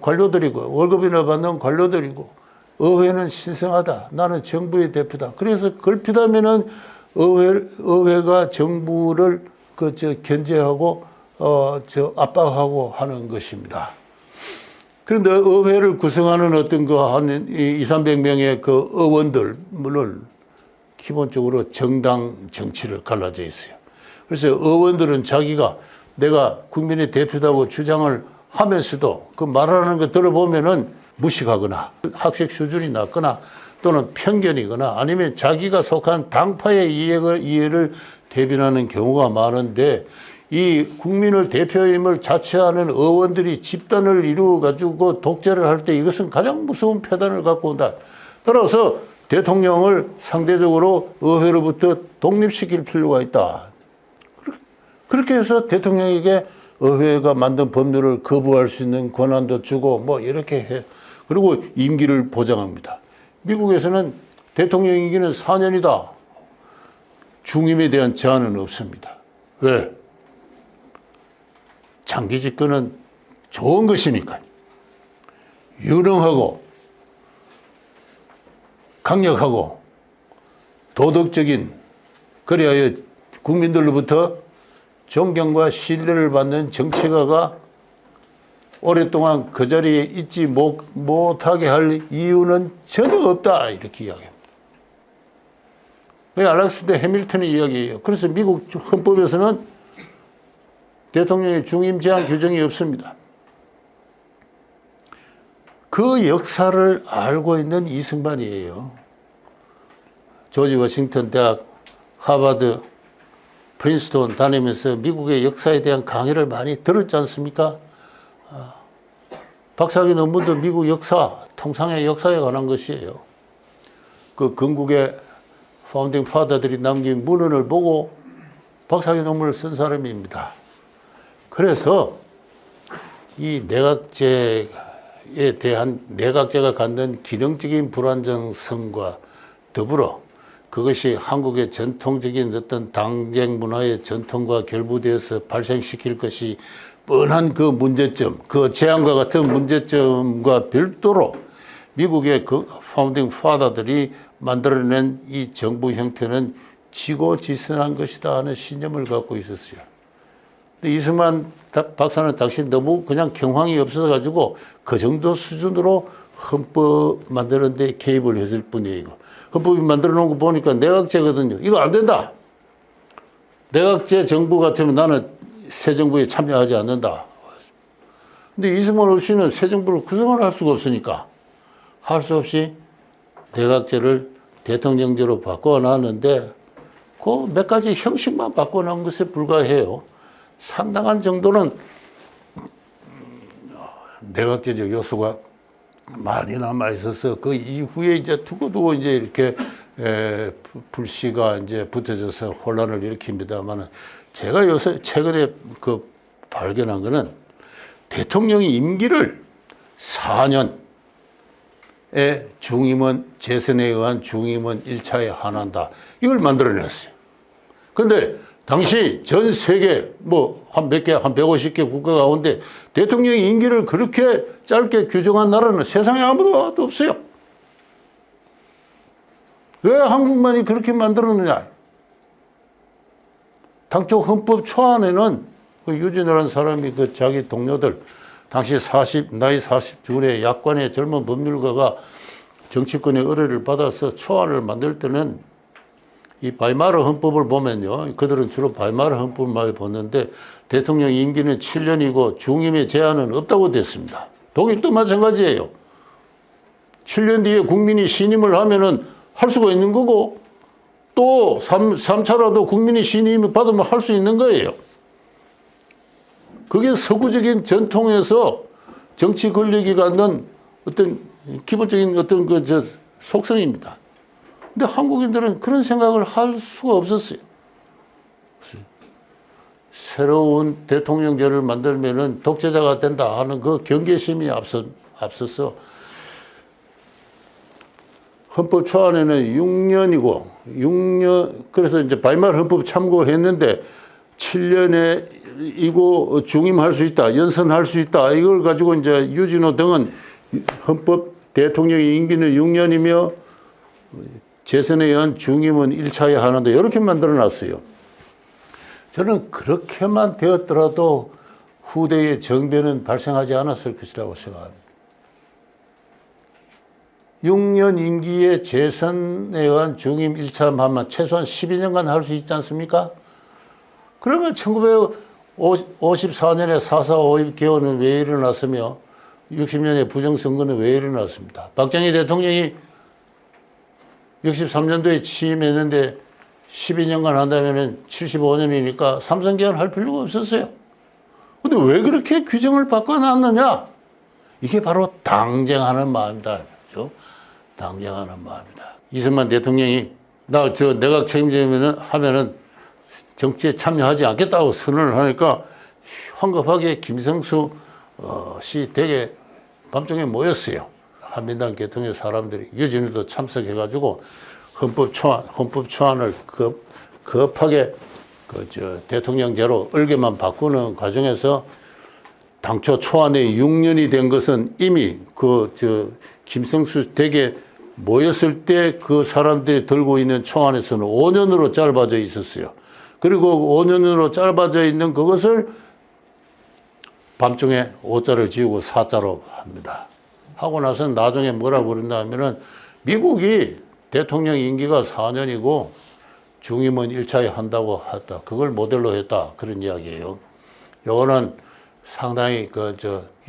관료들이고 월급이나 받는 관료들이고 의회는 신성하다. 나는 정부의 대표다. 그래서 걸핏하면은 의회가 정부를 견제하고 압박하고 하는 것입니다. 그런데 의회를 구성하는 어떤 한 200~300명의 그 의원들은 기본적으로 정당 정치를 갈라져 있어요. 그래서 의원들은 자기가 내가 국민의 대표다고 주장을 하면서도 그 말하는 거 들어보면은 무식하거나 학식 수준이 낮거나 또는 편견이거나 아니면 자기가 속한 당파의 이해를 대변하는 경우가 많은데 이 국민을 대표임을 자처하는 의원들이 집단을 이루어가지고 독재를 할 때 이것은 가장 무서운 패단을 갖고 온다. 따라서 대통령을 상대적으로 의회로부터 독립시킬 필요가 있다. 그렇게 해서 대통령에게 의회가 만든 법률을 거부할 수 있는 권한도 주고 뭐 이렇게 해. 그리고 임기를 보장합니다. 미국에서는 대통령 임기는 4년이다. 중임에 대한 제한은 없습니다. 왜? 장기 집권은 좋은 것이니까. 유능하고 강력하고 도덕적인, 그래야 국민들로부터 존경과 신뢰를 받는 정치가가 오랫동안 그 자리에 있지 못하게 할 이유는 전혀 없다, 이렇게 이야기합니다. 알렉산더 해밀턴의 이야기예요. 그래서 미국 헌법에서는 대통령의 중임 제한 규정이 없습니다. 그 역사를 알고 있는 이승만이에요. 조지 워싱턴 대학, 하버드, 프린스턴 다니면서 미국의 역사에 대한 강의를 많이 들었지 않습니까? 박사학위 논문도 미국 역사, 통상의 역사에 관한 것이에요. 그 건국의 파운딩 파더들이 남긴 문헌을 보고 박사학위 논문을 쓴 사람입니다. 그래서 이 내각제에 대한 내각제가 갖는 기능적인 불안정성과 더불어 그것이 한국의 전통적인 어떤 당쟁 문화의 전통과 결부되어서 발생시킬 것이 뻔한 그 문제점, 그 재앙과 같은 문제점과 별도로 미국의 그 파운딩 파더들이 만들어낸 이 정부 형태는 지고지순한 것이다 하는 신념을 갖고 있었어요. 근데 이승만 박사는 당시 너무 그냥 경황이 없어서 가지고 그 정도 수준으로 헌법 만드는 데 개입을 했을 뿐이에요. 헌법이 만들어 놓은 거 보니까 내각제거든요. 이거 안 된다. 내각제 정부 같으면 나는 새 정부에 참여하지 않는다. 근데 이승만 없이는 새 정부를 구성을 할 수가 없으니까 할 수 없이 내각제를 대통령제로 바꿔놨는데 그 몇 가지 형식만 바꿔놓은 것에 불과해요. 상당한 정도는 내각제적 요소가 많이 남아 있어서 그 이후에 이제 두고두고 이제 이렇게 불씨가 이제 붙어져서 혼란을 일으킵니다만은 제가 요새 최근에 그 발견한 거는 대통령이 임기를 4년에 중임원 재선에 의한 중임원 1차에 한한다. 이걸 만들어냈어요. 근데 당시 전 세계 뭐 한 몇 개, 한 150개 국가 가운데 대통령의 임기를 그렇게 짧게 규정한 나라는 세상에 아무도 없어요. 왜 한국만이 그렇게 만들었느냐? 당초 헌법 초안에는 그 유진이라는 사람이 그 자기 동료들, 당시 나이 40둘의 약관의 젊은 법률가가 정치권의 의뢰를 받아서 초안을 만들 때는 이 바이마르 헌법을 보면요. 그들은 주로 바이마르 헌법을 많이 보는데 대통령 임기는 7년이고 중임의 제한은 없다고 됐습니다. 독일도 마찬가지예요. 7년 뒤에 국민이 신임을 하면은 할 수가 있는 거고 또 3차라도 국민이 신임을 받으면 할 수 있는 거예요. 그게 서구적인 전통에서 정치 권력이 갖는 어떤 기본적인 어떤 속성입니다. 근데 한국인들은 그런 생각을 할 수가 없었어요. 새로운 대통령제를 만들면은 독재자가 된다 하는 그 경계심이 앞서서 헌법 초안에는 6년이고 6년 그래서 이제 바이마르 헌법 참고했는데 7년에 이고 중임할 수 있다, 연선할 수 있다. 이걸 가지고 이제 유진호 등은 헌법 대통령의 임기는 6년이며 재선에 의한 중임은 1차에 하는데 이렇게 만들어 놨어요. 저는 그렇게만 되었더라도 후대의 정변은 발생하지 않았을 것이라고 생각합니다. 6년 임기의 재선에 의한 중임 1차 하면 최소한 12년간 할 수 있지 않습니까? 그러면 1954년에 4.4 5.1 개헌은 왜 일어났으며 60년에 부정선거는 왜 일어났습니다. 박정희 대통령이 63년도에 취임했는데 12년간 한다면 75년이니까 삼선개헌 할 필요가 없었어요. 근데 왜 그렇게 규정을 바꿔놨느냐? 이게 바로 당쟁하는 마음이다. 그렇죠? 당쟁하는 마음이다. 이승만 대통령이 내각 책임지면은 하면은 정치에 참여하지 않겠다고 선언을 하니까 황급하게 김성수 씨 댁에 밤중에 모였어요. 한민당 계통의 사람들이 유진이도 참석해가지고 헌법 초안을 급하게 대통령제로 을개만 바꾸는 과정에서 당초 초안에 6년이 된 것은 이미 김성수 댁에 모였을 때 그 사람들이 들고 있는 초안에서는 5년으로 짧아져 있었어요. 그리고 5년으로 짧아져 있는 그것을 밤중에 5자를 지우고 4자로 합니다. 하고 나서 나중에 뭐라고 그런다 하면은 미국이 대통령 임기가 4년이고 중임은 1차에 한다고 했다. 그걸 모델로 했다. 그런 이야기예요. 요거는 상당히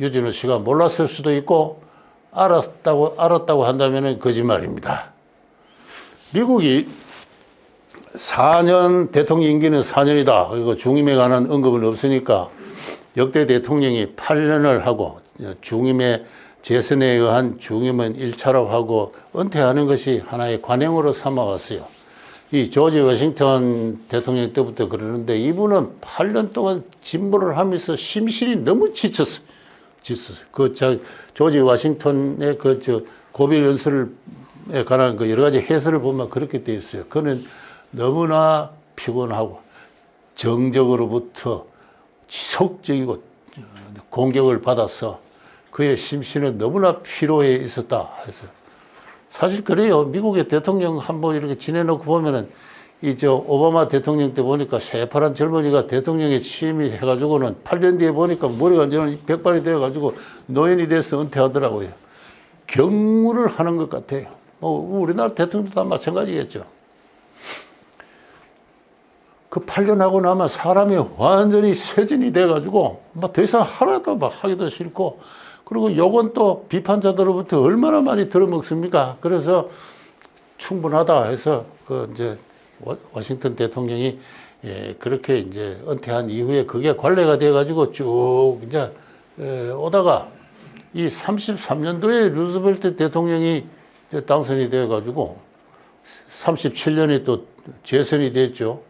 유진우 씨가 몰랐을 수도 있고 알았다고 한다면은 거짓말입니다. 미국이 4년 대통령 임기는 4년이다. 그리고 중임에 관한 언급은 없으니까 역대 대통령이 8년을 하고 중임의 재선에 의한 중임은 1차로 하고 은퇴하는 것이 하나의 관행으로 삼아왔어요. 이 조지 워싱턴 대통령 때부터 그러는데 이분은 8년 동안 진보를 하면서 심신이 너무 지쳤어요. 조지 워싱턴의 고별 연설에 관한 여러 가지 해설을 보면 그렇게 되어 있어요. 그는 너무나 피곤하고 정적으로부터 지속적이고 공격을 받아서 그의 심신은 너무나 피로해 있었다 해서 사실 그래요. 미국의 대통령 한번 이렇게 지내놓고 보면은 오바마 대통령 때 보니까 새파란 젊은이가 대통령에 취임해가지고는 8년 뒤에 보니까 머리가 완전 백발이 되어가지고 노인이 돼서 은퇴하더라고요. 경무를 하는 것 같아요. 우리나라 대통령도 다 마찬가지겠죠. 그 8년 하고 나면 사람이 완전히 쇠진이 돼가지고 더 이상 하나도 하기도 싫고 그리고 요건 또 비판자들로부터 얼마나 많이 들어먹습니까? 그래서 충분하다 해서 워싱턴 대통령이 그렇게 이제 은퇴한 이후에 그게 관례가 돼가지고 쭉 이제 오다가 이 33년도에 루즈벨트 대통령이 당선이 돼가지고 37년에 또 재선이 됐죠.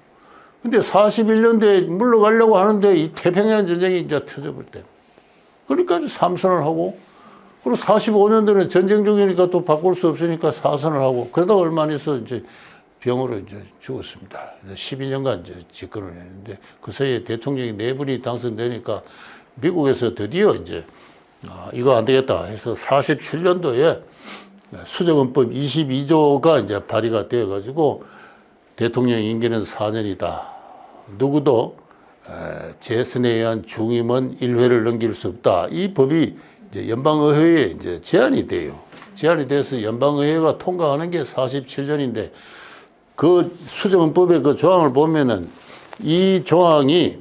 근데 41년도에 물러가려고 하는데 이 태평양 전쟁이 이제 터져볼 때. 그러니까 삼선을 하고, 그리고 45년도에는 전쟁 중이니까 또 바꿀 수 없으니까 사선을 하고, 그러다 얼마 안 있어 이제 병으로 이제 죽었습니다. 12년간 이제 집권을 했는데, 그 사이에 대통령이 4분이 당선되니까 미국에서 드디어 이제, 이거 안 되겠다 해서 47년도에 수정헌법 22조가 이제 발의가 되어가지고 대통령 임기는 4년이다. 누구도 재선에 의한 중임은 1회를 넘길 수 없다. 이 법이 이제 연방의회에 이제 제안이 돼요. 제안이 돼서 연방의회가 통과하는 게 47년인데 그 수정헌법의 그 조항을 보면은 이 조항이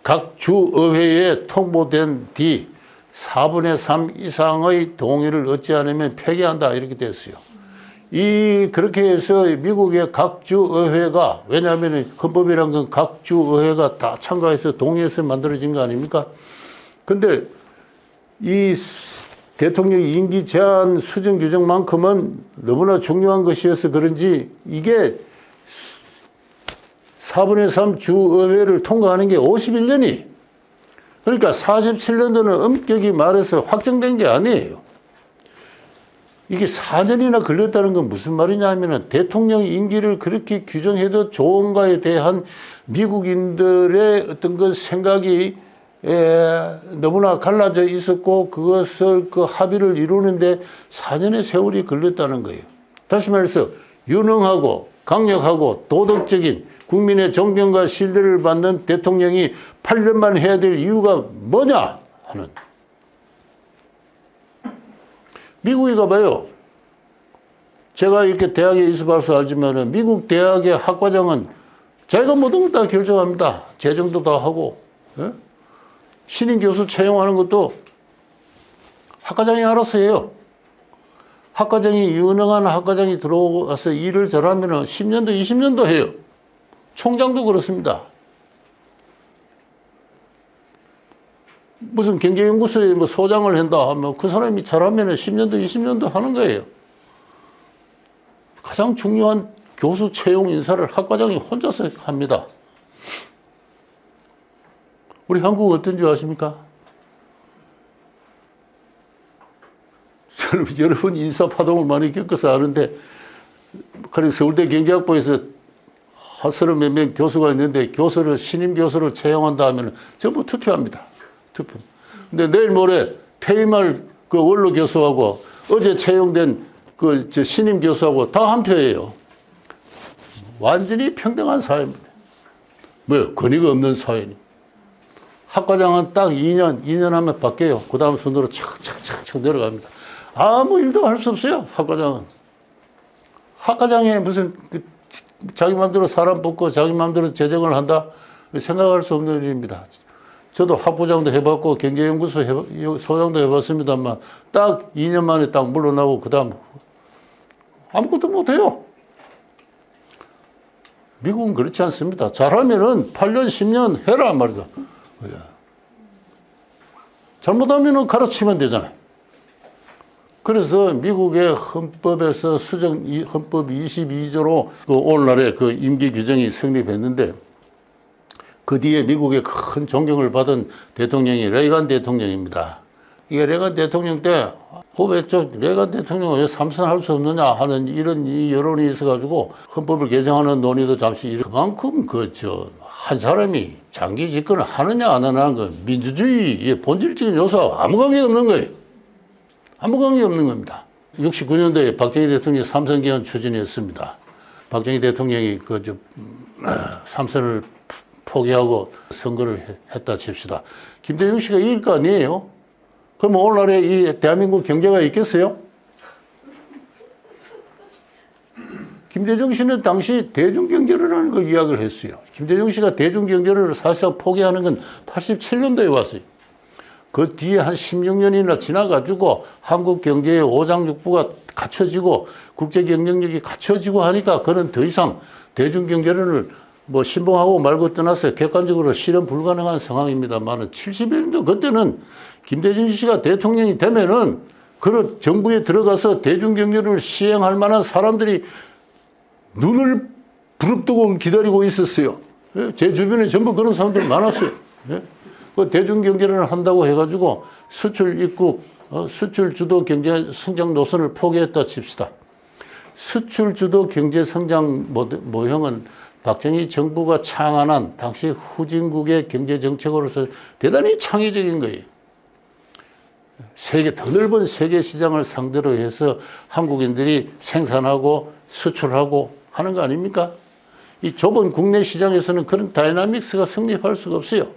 각 주의회에 통보된 뒤 4분의 3 이상의 동의를 얻지 않으면 폐기한다 이렇게 됐어요. 그렇게 해서 미국의 각 주의회가, 왜냐하면 헌법이란 건 각 주의회가 다 참가해서 동의해서 만들어진 거 아닙니까? 근데 이 대통령 임기 제한 수정 규정만큼은 너무나 중요한 것이어서 그런지 이게 4분의 3 주의회를 통과하는 게 51년이. 그러니까 47년도는 엄격히 말해서 확정된 게 아니에요. 이게 4년이나 걸렸다는 건 무슨 말이냐 하면은 대통령 임기를 그렇게 규정해도 좋은가에 대한 미국인들의 어떤 그 생각이 너무나 갈라져 있었고 그것을 합의를 이루는데 4년의 세월이 걸렸다는 거예요. 다시 말해서 유능하고 강력하고 도덕적인 국민의 존경과 신뢰를 받는 대통령이 8년만 해야 될 이유가 뭐냐 하는. 미국에 가봐요. 제가 이렇게 대학에 있어봐서 알지만은 미국 대학의 학과장은 자기가 모든 걸 다 결정합니다. 재정도 다 하고, 신임 교수 채용하는 것도 학과장이 알아서 해요. 학과장이 유능한 학과장이 들어와서 일을 잘하면은 10년도, 20년도 해요. 총장도 그렇습니다. 무슨 경제연구소에 소장을 한다 하면 그 사람이 잘하면 10년도, 20년도 하는 거예요. 가장 중요한 교수 채용 인사를 학과장이 혼자서 합니다. 우리 한국은 어떤 줄 아십니까? 여러분 인사파동을 많이 겪어서 아는데, 그래서 서울대 경제학부에서 한 30 몇 명 교수가 있는데 신임 교수를 채용한다 하면 전부 투표합니다. 투표. 근데 내일 모레 퇴임할 그 원로 교수하고 어제 채용된 그 신임 교수하고 다 한 표예요. 완전히 평등한 사회입니다. 뭐요? 권위가 없는 사회니. 학과장은 딱 2년 하면 바뀌어요. 그 다음 순으로 착착착착 내려갑니다. 아무 일도 할 수 없어요, 학과장은. 학과장에 무슨 자기 마음대로 사람 뽑고 자기 마음대로 재정을 한다? 생각할 수 없는 일입니다. 저도 학부장도 해봤고 경제연구소 소장도 해봤습니다만 딱 2년 만에 딱 물러나고 그 다음 아무것도 못해요. 미국은 그렇지 않습니다. 잘하면은 8년, 10년 해라 말이죠. 잘못하면은 가르치면 되잖아요. 그래서 미국의 헌법에서 헌법 22조로 오늘날의 그 임기 규정이 성립했는데 그 뒤에 미국의 큰 존경을 받은 대통령이 레이간 대통령입니다. 이게 레이간 대통령 때 후배쪽 레이간 대통령은 왜 삼선할 수 없느냐 하는 이런 여론이 있어가지고 헌법을 개정하는 논의도 잠시 그만큼 한 사람이 장기 집권을 하느냐 안 하느냐는 건 민주주의의 본질적인 요소와 아무 관계가 없는 거예요. 아무 관계가 없는 겁니다. 69년도에 박정희 대통령이 삼선 개헌 추진했습니다. 박정희 대통령이 삼선을 포기하고 선거를 했다 칩시다. 김대중 씨가 이길 거 아니에요? 그럼 오늘날에 이 대한민국 경제가 있겠어요? 김대중 씨는 당시 대중경제라는 걸 이야기를 했어요. 김대중 씨가 대중경제를 사실상 포기하는 건 87년도에 왔어요. 그 뒤에 한 16년이나 지나가지고 한국 경제의 오장육부가 갖춰지고 국제 경쟁력이 갖춰지고 하니까 그는 더 이상 대중경제를 신봉하고 말고 떠나서 객관적으로 실현 불가능한 상황입니다만 71년도 그때는 김대중 씨가 대통령이 되면은 그 정부에 들어가서 대중경제를 시행할 만한 사람들이 눈을 부릅뜨고 기다리고 있었어요. 제 주변에 전부 그런 사람들 많았어요. 그 대중경제를 한다고 해가지고 수출 입국, 수출 주도 경제 성장 노선을 포기했다 칩시다. 수출 주도 경제 성장 모형은 박정희 정부가 창안한 당시 후진국의 경제 정책으로서 대단히 창의적인 거예요. 더 넓은 세계 시장을 상대로 해서 한국인들이 생산하고 수출하고 하는 거 아닙니까? 이 좁은 국내 시장에서는 그런 다이나믹스가 성립할 수가 없어요.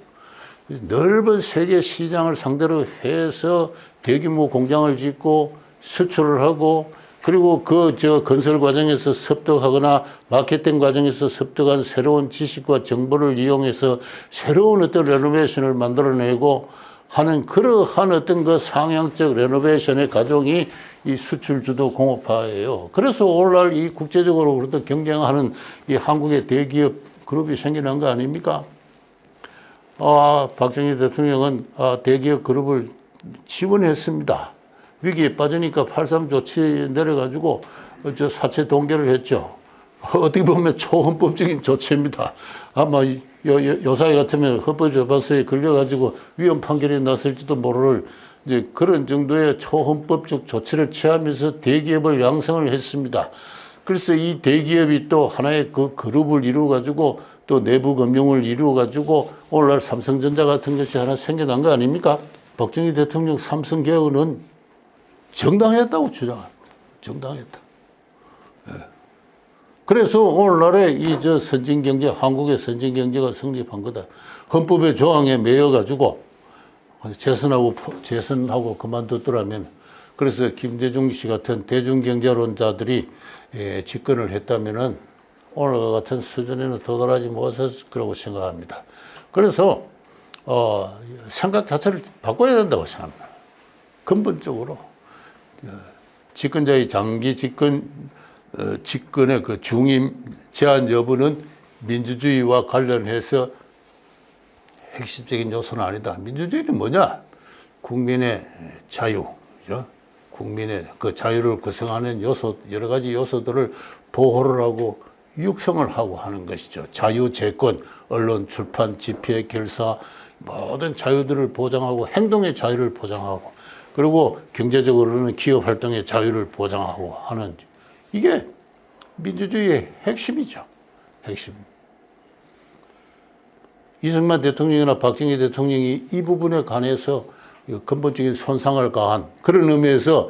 넓은 세계 시장을 상대로 해서 대규모 공장을 짓고 수출을 하고 그리고 건설 과정에서 습득하거나 마케팅 과정에서 습득한 새로운 지식과 정보를 이용해서 새로운 어떤 레노베이션을 만들어내고 하는 그러한 어떤 상향적 레노베이션의 과정이 이 수출 주도 공업화예요. 그래서 오늘날 이 국제적으로 그렇게 경쟁하는 이 한국의 대기업 그룹이 생겨난 거 아닙니까? 박정희 대통령은 대기업 그룹을 지원했습니다. 위기에 빠지니까 83 조치 내려가지고 사채 동결을 했죠. 어떻게 보면 초헌법적인 조치입니다. 아마 요사이 같으면 헌법재판소에 걸려가지고 위헌 판결이 났을지도 모를 이제 그런 정도의 초헌법적 조치를 취하면서 대기업을 양성을 했습니다. 그래서 이 대기업이 또 하나의 그 그룹을 이루어가지고 또 내부 금융을 이루어가지고 오늘날 삼성전자 같은 것이 하나 생겨난 거 아닙니까? 박정희 대통령 삼성 개헌은 정당했다고 주장합니다. 정당했다. 예. 그래서 오늘날의 이 선진경제, 한국의 선진경제가 성립한 거다. 헌법의 조항에 매여가지고 재선하고 그만뒀더라면 그래서 김대중 씨 같은 대중경제론자들이 집권을 했다면은 오늘과 같은 수준에는 도달하지 못했을 거라고 생각합니다. 그래서 생각 자체를 바꿔야 된다고 생각합니다. 근본적으로 집권자의 장기 집권의 그 중임 제한 여부는 민주주의와 관련해서 핵심적인 요소는 아니다. 민주주의는 뭐냐? 국민의 자유, 그죠? 국민의 그 자유를 구성하는 요소, 여러 가지 요소들을 보호를 하고 육성을 하고 하는 것이죠. 자유, 재권, 언론, 출판, 집회, 결사, 모든 자유들을 보장하고 행동의 자유를 보장하고 그리고 경제적으로는 기업 활동의 자유를 보장하고 하는 이게 민주주의의 핵심이죠. 핵심. 이승만 대통령이나 박정희 대통령이 이 부분에 관해서 근본적인 손상을 가한 그런 의미에서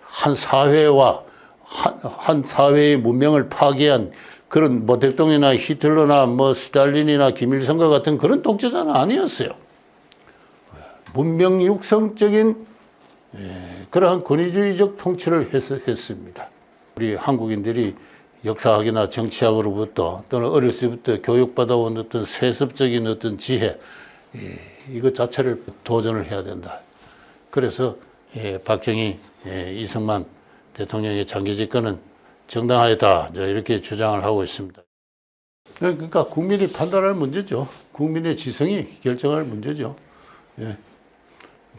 한 사회와 한 사회의 문명을 파괴한 그런 대통령이나 히틀러나 스탈린이나 김일성과 같은 그런 독재자는 아니었어요. 문명 육성적인 그러한 권위주의적 통치를 했습니다. 우리 한국인들이 역사학이나 정치학으로부터 또는 어렸을 때부터 교육받아온 어떤 세습적인 어떤 지혜 이것 자체를 도전을 해야 된다. 그래서 박정희, 이승만 대통령의 장기 집권은 정당하였다 이렇게 주장을 하고 있습니다. 그러니까 국민이 판단할 문제죠. 국민의 지성이 결정할 문제죠.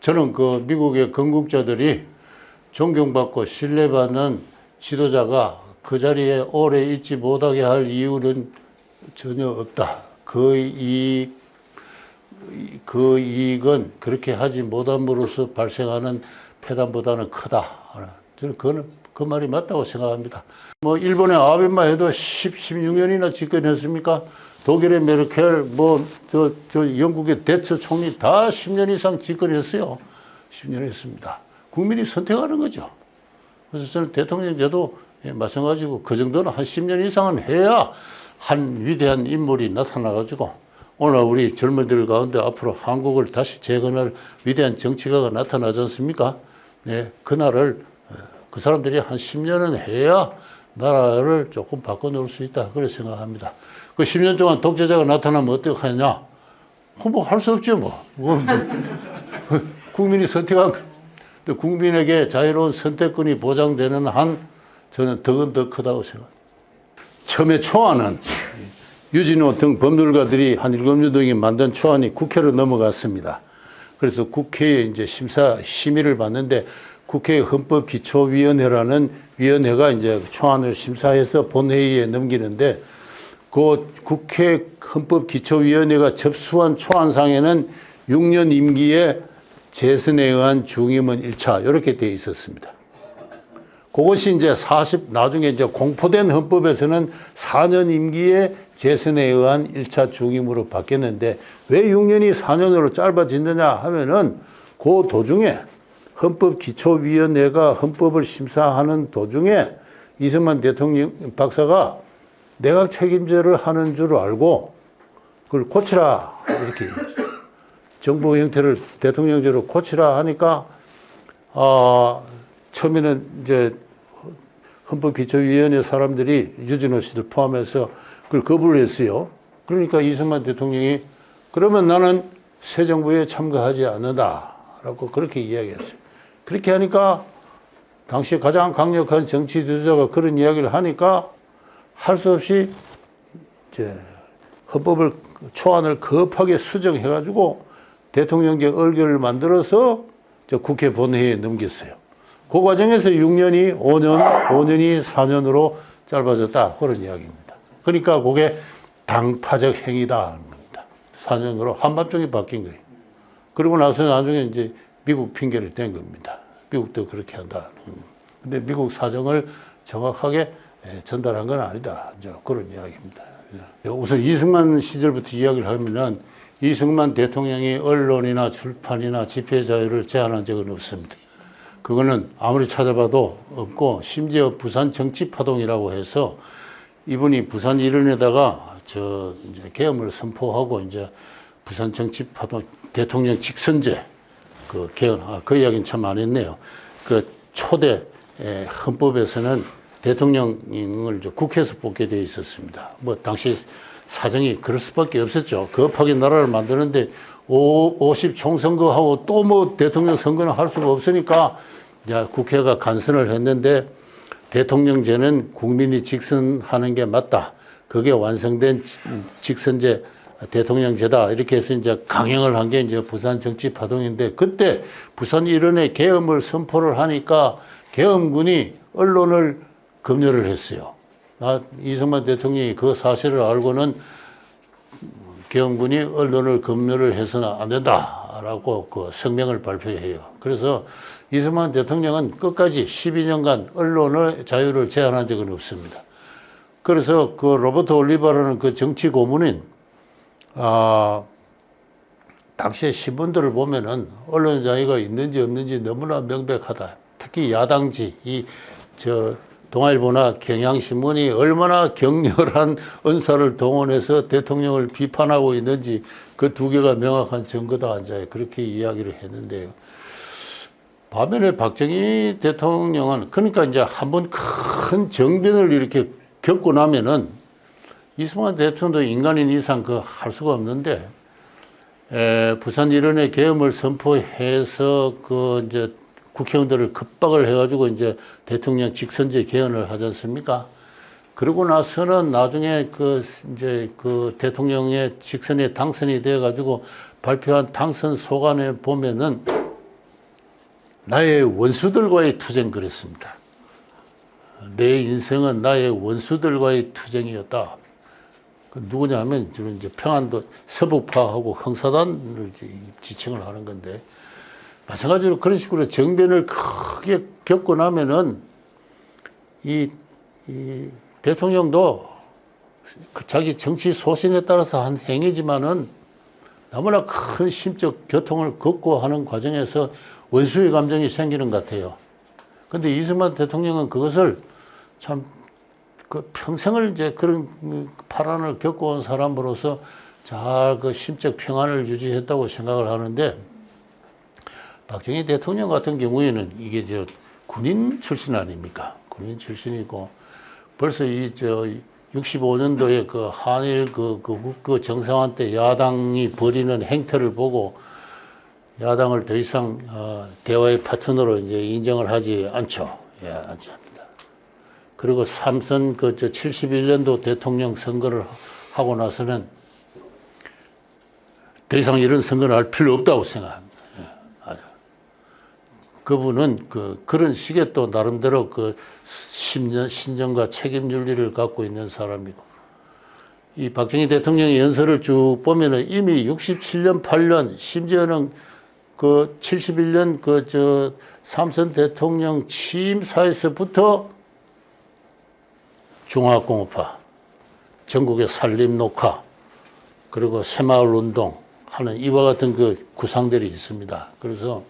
저는 그 미국의 건국자들이 존경받고 신뢰받는 지도자가 그 자리에 오래 있지 못하게 할 이유는 전혀 없다. 그 이익은 그렇게 하지 못함으로써 발생하는 폐단보다는 크다. 저는 그 말이 맞다고 생각합니다. 일본의 아베마 해도 16년이나 집권했습니까? 독일의 메르켈, 영국의 대처 총리 다 10년 이상 집권했어요. 10년 했습니다. 국민이 선택하는 거죠. 그래서 저는 대통령제도 마찬가지고 그 정도는 한 10년 이상은 해야 한 위대한 인물이 나타나가지고 오늘 우리 젊은이들 가운데 앞으로 한국을 다시 재건할 위대한 정치가가 나타나지 않습니까? 그날을 그 사람들이 한 10년은 해야 나라를 조금 바꿔놓을 수 있다. 그렇게 생각합니다. 그 10년 동안 독재자가 나타나면 어떻게 하냐? 할 수 없죠, 국민이 선택한, 국민에게 자유로운 선택권이 보장되는 한 저는 덕은 더 크다고 생각합니다. 처음에 초안은 유진호 등 법률가들이 한 7년 동안 만든 초안이 국회로 넘어갔습니다. 그래서 국회에 이제 심의를 받는데 국회 헌법기초위원회라는 위원회가 이제 초안을 심사해서 본회의에 넘기는데 그 국회 헌법기초위원회가 접수한 초안상에는 6년 임기에 재선에 의한 중임은 1차 이렇게 되어 있었습니다. 그것이 이제 나중에 이제 공포된 헌법에서는 4년 임기에 재선에 의한 1차 중임으로 바뀌었는데 왜 6년이 4년으로 짧아지느냐 하면은 그 도중에 헌법기초위원회가 헌법을 심사하는 도중에 이승만 대통령 박사가 내각 책임제를 하는 줄 알고 그걸 고치라 이렇게 정부 형태를 대통령제로 고치라 하니까 처음에는 이제 헌법기초위원회 사람들이 유진호 씨를 포함해서 그걸 거부를 했어요. 그러니까 이승만 대통령이 그러면 나는 새 정부에 참가하지 않는다라고 그렇게 이야기했어요. 그렇게 하니까 당시 가장 강력한 정치 지도자가 그런 이야기를 하니까 할 수 없이 이제 헌법을 초안을 급하게 수정해가지고 대통령제 얼결을 만들어서 국회 본회의에 넘겼어요. 그 과정에서 6년이 5년이 4년으로 짧아졌다. 그런 이야기입니다. 그러니까 그게 당파적 행위다. 4년으로 한밤중에 바뀐 거예요. 그리고 나서 나중에 이제 미국 핑계를 댄 겁니다. 미국도 그렇게 한다. 근데 미국 사정을 정확하게 전달한 건 아니다. 이제 그런 이야기입니다. 우선 이승만 시절부터 이야기를 하면은 이승만 대통령이 언론이나 출판이나 집회 자유를 제한한 적은 없습니다. 그거는 아무리 찾아봐도 없고 심지어 부산 정치파동이라고 해서 이분이 부산 일원에다가 이제 계엄을 선포하고 이제 부산 정치파동 대통령 직선제 그 개헌 그 이야기는 참 안 했네요. 그 초대 헌법에서는 대통령을 국회에서 뽑게 되어 있었습니다. 당시 사정이 그럴 수밖에 없었죠. 급하게 나라를 만드는데 50 총선거하고 또 대통령 선거는 할 수가 없으니까 이제 국회가 간선을 했는데 대통령제는 국민이 직선하는 게 맞다. 그게 완성된 직선제 대통령제다. 이렇게 해서 이제 강행을 한 게 이제 부산 정치 파동인데 그때 부산 일원에 계엄을 선포를 하니까 계엄군이 언론을 검열을 했어요. 이승만 대통령이 그 사실을 알고는 계엄군이 언론을 검열을 해서는 안 된다라고 그 성명을 발표해요. 그래서 이승만 대통령은 끝까지 12년간 언론의 자유를 제한한 적은 없습니다. 그래서 그 로버트 올리바라는 그 정치 고문인, 당시에 신문들을 보면은 언론 자유가 있는지 없는지 너무나 명백하다. 특히 야당지, 동아일보나 경향신문이 얼마나 격렬한 언사를 동원해서 대통령을 비판하고 있는지 그 두 개가 명확한 증거다. 이제 그렇게 이야기를 했는데요. 반면에 박정희 대통령은 그러니까 이제 한번 큰 정변을 이렇게 겪고 나면은 이승만 대통령도 인간인 이상 그 할 수가 없는데, 부산 일원의 계엄을 선포해서 그 이제 국회의원들을 급박을 해가지고 이제 대통령 직선제 개헌을 하지 않습니까? 그러고 나서는 나중에 이제 대통령의 직선에 당선이 되어가지고 발표한 당선 소감에 보면은 나의 원수들과의 투쟁 그랬습니다. 내 인생은 나의 원수들과의 투쟁이었다. 누구냐 하면 주로 이제 평안도 서북파하고 흥사단을 지칭을 하는 건데, 마찬가지로 그런 식으로 정변을 크게 겪고 나면은 이 대통령도 자기 정치 소신에 따라서 한 행위지만은 너무나 큰 심적 고통을 겪고 하는 과정에서 원수의 감정이 생기는 것 같아요. 근데 이승만 대통령은 그것을 참 평생을 이제 그런 파란을 겪어온 사람으로서 잘 그 심적 평안을 유지했다고 생각을 하는데, 박정희 대통령 같은 경우에는 이게 군인 출신 아닙니까? 군인 출신이고 벌써 65년도에 그 한일 그 정상화 때 야당이 벌이는 행태를 보고 야당을 더 이상 대화의 파트너로 이제 인정을 하지 않죠. 예, 하지 않습니다. 그리고 삼선 71년도 대통령 선거를 하고 나서는 더 이상 이런 선거를 할 필요 없다고 생각합니다. 그분은 그런 식의 또 나름대로 신념과 책임 윤리를 갖고 있는 사람이고, 이 박정희 대통령의 연설을 쭉 보면은 이미 67년, 8년, 심지어는 71년 삼선 대통령 취임사에서부터 중화공업화, 전국의 산림 녹화, 그리고 새마을 운동 하는 이와 같은 구상들이 있습니다. 그래서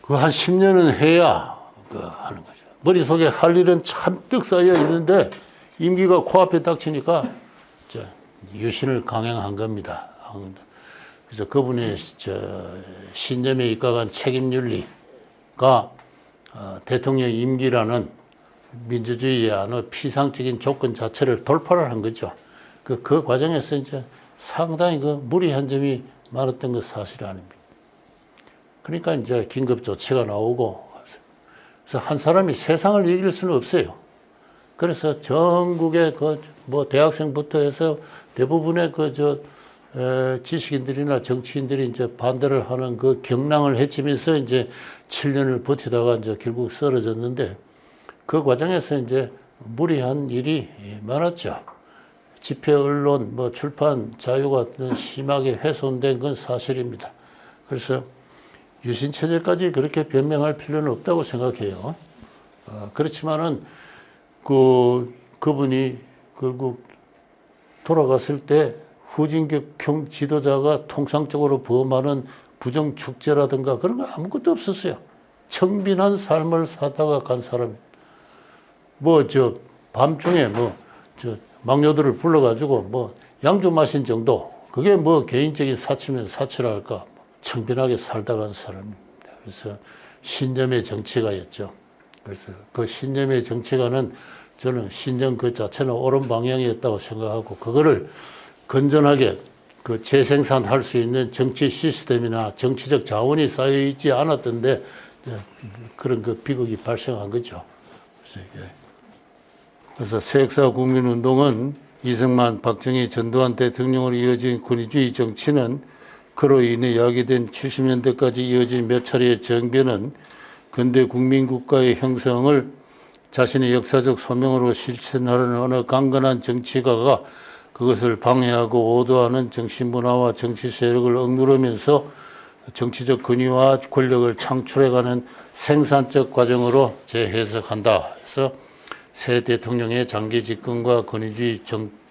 한 10년은 해야 하는 거죠. 머릿속에 할 일은 잔뜩 쌓여 있는데 임기가 코앞에 닥치니까 유신을 강행한 겁니다. 그래서 그분의 신념에 입각한 책임윤리가 대통령 임기라는 민주주의의 어느 피상적인 조건 자체를 돌파를 한 거죠. 그 과정에서 이제 상당히 무리한 점이 많았던 건 사실이 아닙니다. 그러니까 이제 긴급 조치가 나오고, 그래서 한 사람이 세상을 이길 수는 없어요. 그래서 전국의 대학생부터 해서 대부분의 지식인들이나 정치인들이 이제 반대를 하는 경랑을 헤치면서 이제 7년을 버티다가 이제 결국 쓰러졌는데, 그 과정에서 이제 무리한 일이 많았죠. 집회, 언론, 출판 자유가 심하게 훼손된 건 사실입니다. 그래서 유신체제까지 그렇게 변명할 필요는 없다고 생각해요. 그렇지만은 그분이 결국 돌아갔을 때 후진국 지도자가 통상적으로 범하는 부정축제라든가 그런 건 아무것도 없었어요. 청빈한 삶을 사다가 간 사람. 밤중에 막녀들을 불러가지고 양주 마신 정도, 그게 개인적인 사치면 사치랄까. 청빈하게 살다 간 사람입니다. 그래서 신념의 정치가였죠. 그래서 그 신념의 정치가는 저는 신념 그 자체는 옳은 방향이었다고 생각하고, 그거를 건전하게 재생산할 수 있는 정치 시스템이나 정치적 자원이 쌓여있지 않았던데 그런 비극이 발생한 거죠. 그래서 새역사 국민운동은 이승만, 박정희, 전두환 대통령으로 이어진 권위주의 정치는 그로 인해 야기된 70년대까지 이어진 몇 차례의 정변은 근대 국민국가의 형성을 자신의 역사적 소명으로 실천하려는 어느 강건한 정치가가 그것을 방해하고 오도하는 정치 문화와 정치 세력을 억누르면서 정치적 권위와 권력을 창출해가는 생산적 과정으로 재해석한다. 그래서 새 대통령의 장기 집권과 권위주의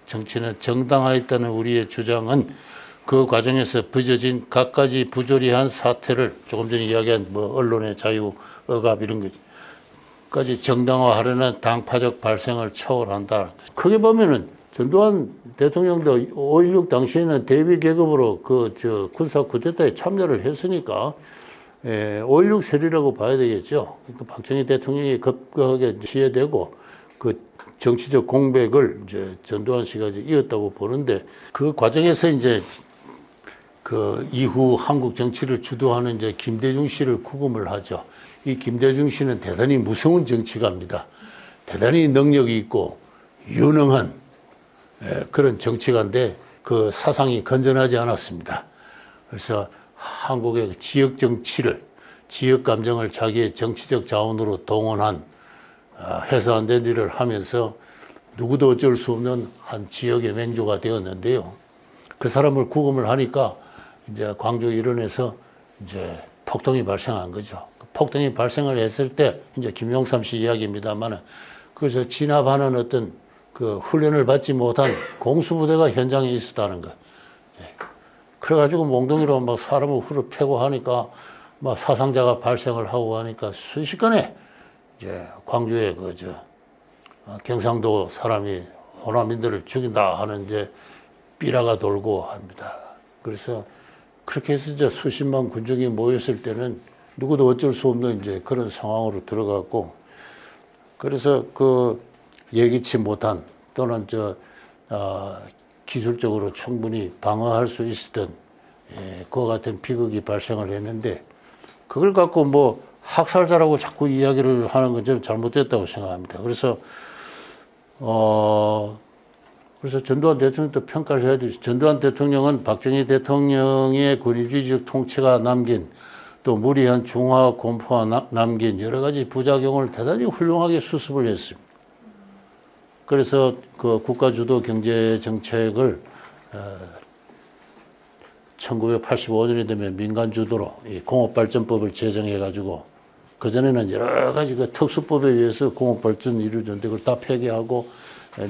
정치는 정당화했다는 우리의 주장은 그 과정에서 빚어진 갖가지 부조리한 사태를 조금 전에 이야기한 언론의 자유, 억압 이런 것까지 정당화하려는 당파적 발생을 초월한다. 크게 보면은 전두환 대통령도 5.16 당시에는 대비 계급으로 군사 쿠데타에 참여를 했으니까 5.16 세리라고 봐야 되겠죠. 그러니까 박정희 대통령이 급하게 지휘되고 그 정치적 공백을 이제 전두환 씨가 이었다고 보는데 그 과정에서 이제 그 이후 한국 정치를 주도하는 이제 김대중 씨를 구금을 하죠. 이 김대중 씨는 대단히 무서운 정치가입니다. 대단히 능력이 있고 유능한 그런 정치가인데 그 사상이 건전하지 않았습니다. 그래서 한국의 지역 정치를, 지역 감정을 자기의 정치적 자원으로 동원한 해서 안 된 일을 하면서 누구도 어쩔 수 없는 한 지역의 맹주가 되었는데요. 그 사람을 구금을 하니까 이제 광주 일원에서 이제 폭동이 발생한 거죠. 폭동이 발생을 했을 때 이제 김용삼 씨 이야기입니다만 그래서 진압하는 어떤 그 훈련을 받지 못한 공수부대가 현장에 있었다는 거. 그래가지고 몽둥이로 막 사람을 후려 패고 하니까 막 사상자가 발생을 하고 하니까 순식간에 이제 광주에 경상도 사람이 호남인들을 죽인다 하는 이제 삐라가 돌고 합니다. 그래서 그렇게 해서 이제 수십만 군중이 모였을 때는 누구도 어쩔 수 없는 이제 그런 상황으로 들어갔고 그래서 예기치 못한 또는 기술적으로 충분히 방어할 수 있었던 그와 같은 비극이 발생을 했는데 그걸 갖고 학살자라고 자꾸 이야기를 하는 건 저는 잘못됐다고 생각합니다. 그래서 전두환 대통령도 평가를 해야 되죠. 전두환 대통령은 박정희 대통령의 권위주의적 통치가 남긴 또 무리한 중화 공포가 남긴 여러 가지 부작용을 대단히 훌륭하게 수습을 했습니다. 그래서 그 국가주도 경제 정책을 1985년이 되면 민간주도로 이 공업발전법을 제정해가지고 그전에는 여러 가지 그 특수법에 의해서 공업발전이 이루어졌는데 그걸 다 폐기하고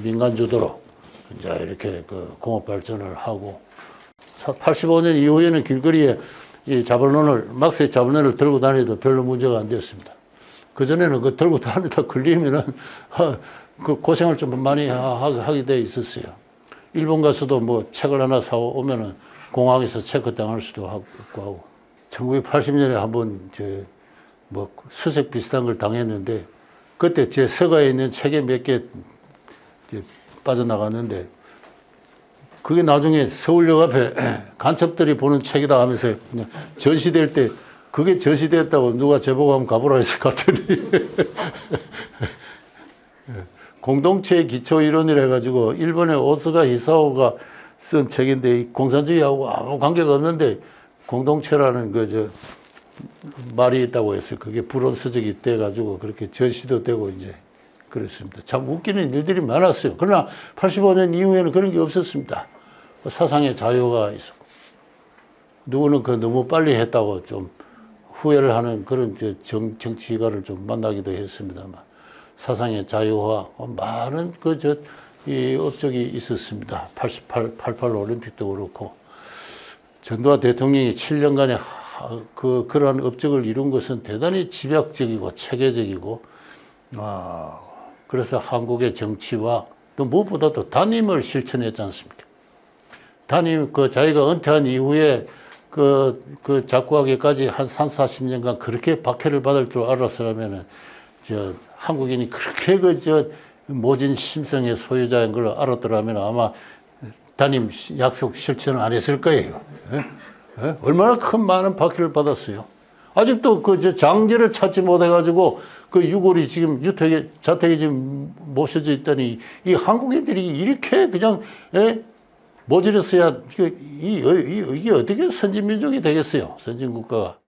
민간주도로 이제 이렇게 그 공업발전을 하고 85년 이후에는 길거리에 이 자본론을 막스의 자본론을 들고 다니도 별로 문제가 안 됐습니다. 그전에는 그 들고 다니다 걸리면은 그 고생을 좀 많이 하게 돼 있었어요. 일본 가서도 책을 하나 사오면은 공항에서 체크당할 수도 하고 1980년에 한번 수색 비슷한 걸 당했는데 그때 제 서가에 있는 책에 몇 개 빠져나갔는데 그게 나중에 서울역 앞에 간첩들이 보는 책이다 하면서 그냥 전시될 때 그게 전시됐다고 누가 제보가 한번 가보라 해서 갔더니 공동체 기초 이론이라 해가지고 일본의 오스가 히사오가 쓴 책인데 공산주의하고 아무 관계가 없는데 공동체라는 말이 있다고 해서 그게 불온서적이 돼가지고 그렇게 전시도 되고 이제 그렇습니다. 참 웃기는 일들이 많았어요. 그러나 85년 이후에는 그런 게 없었습니다. 사상의 자유가 있었고 누구는 너무 빨리 했다고 좀 후회를 하는 그런 정치가를 좀 만나기도 했습니다만 사상의 자유와 많은 이 업적이 있었습니다. 88 올림픽도 그렇고 전두환 대통령이 7년간의 그러한 업적을 이룬 것은 대단히 집약적이고 체계적이고 그래서 한국의 정치와 또 무엇보다도 단임을 실천했지 않습니까? 단임 자기가 은퇴한 이후에 작고하기까지 한 3, 40년간 그렇게 박해를 받을 줄 알았으면은 한국인이 그렇게 모진 심성의 소유자인 걸 알았더라면 아마 단임 약속 실천을 안 했을 거예요. 얼마나 많은 박해를 받았어요. 아직도 장지를 찾지 못해가지고 유골이 지금 자택에 지금 모셔져 있다니 이 한국인들이 이렇게 그냥 모질었어야 이게 어떻게 선진민족이 되겠어요. 선진국가가.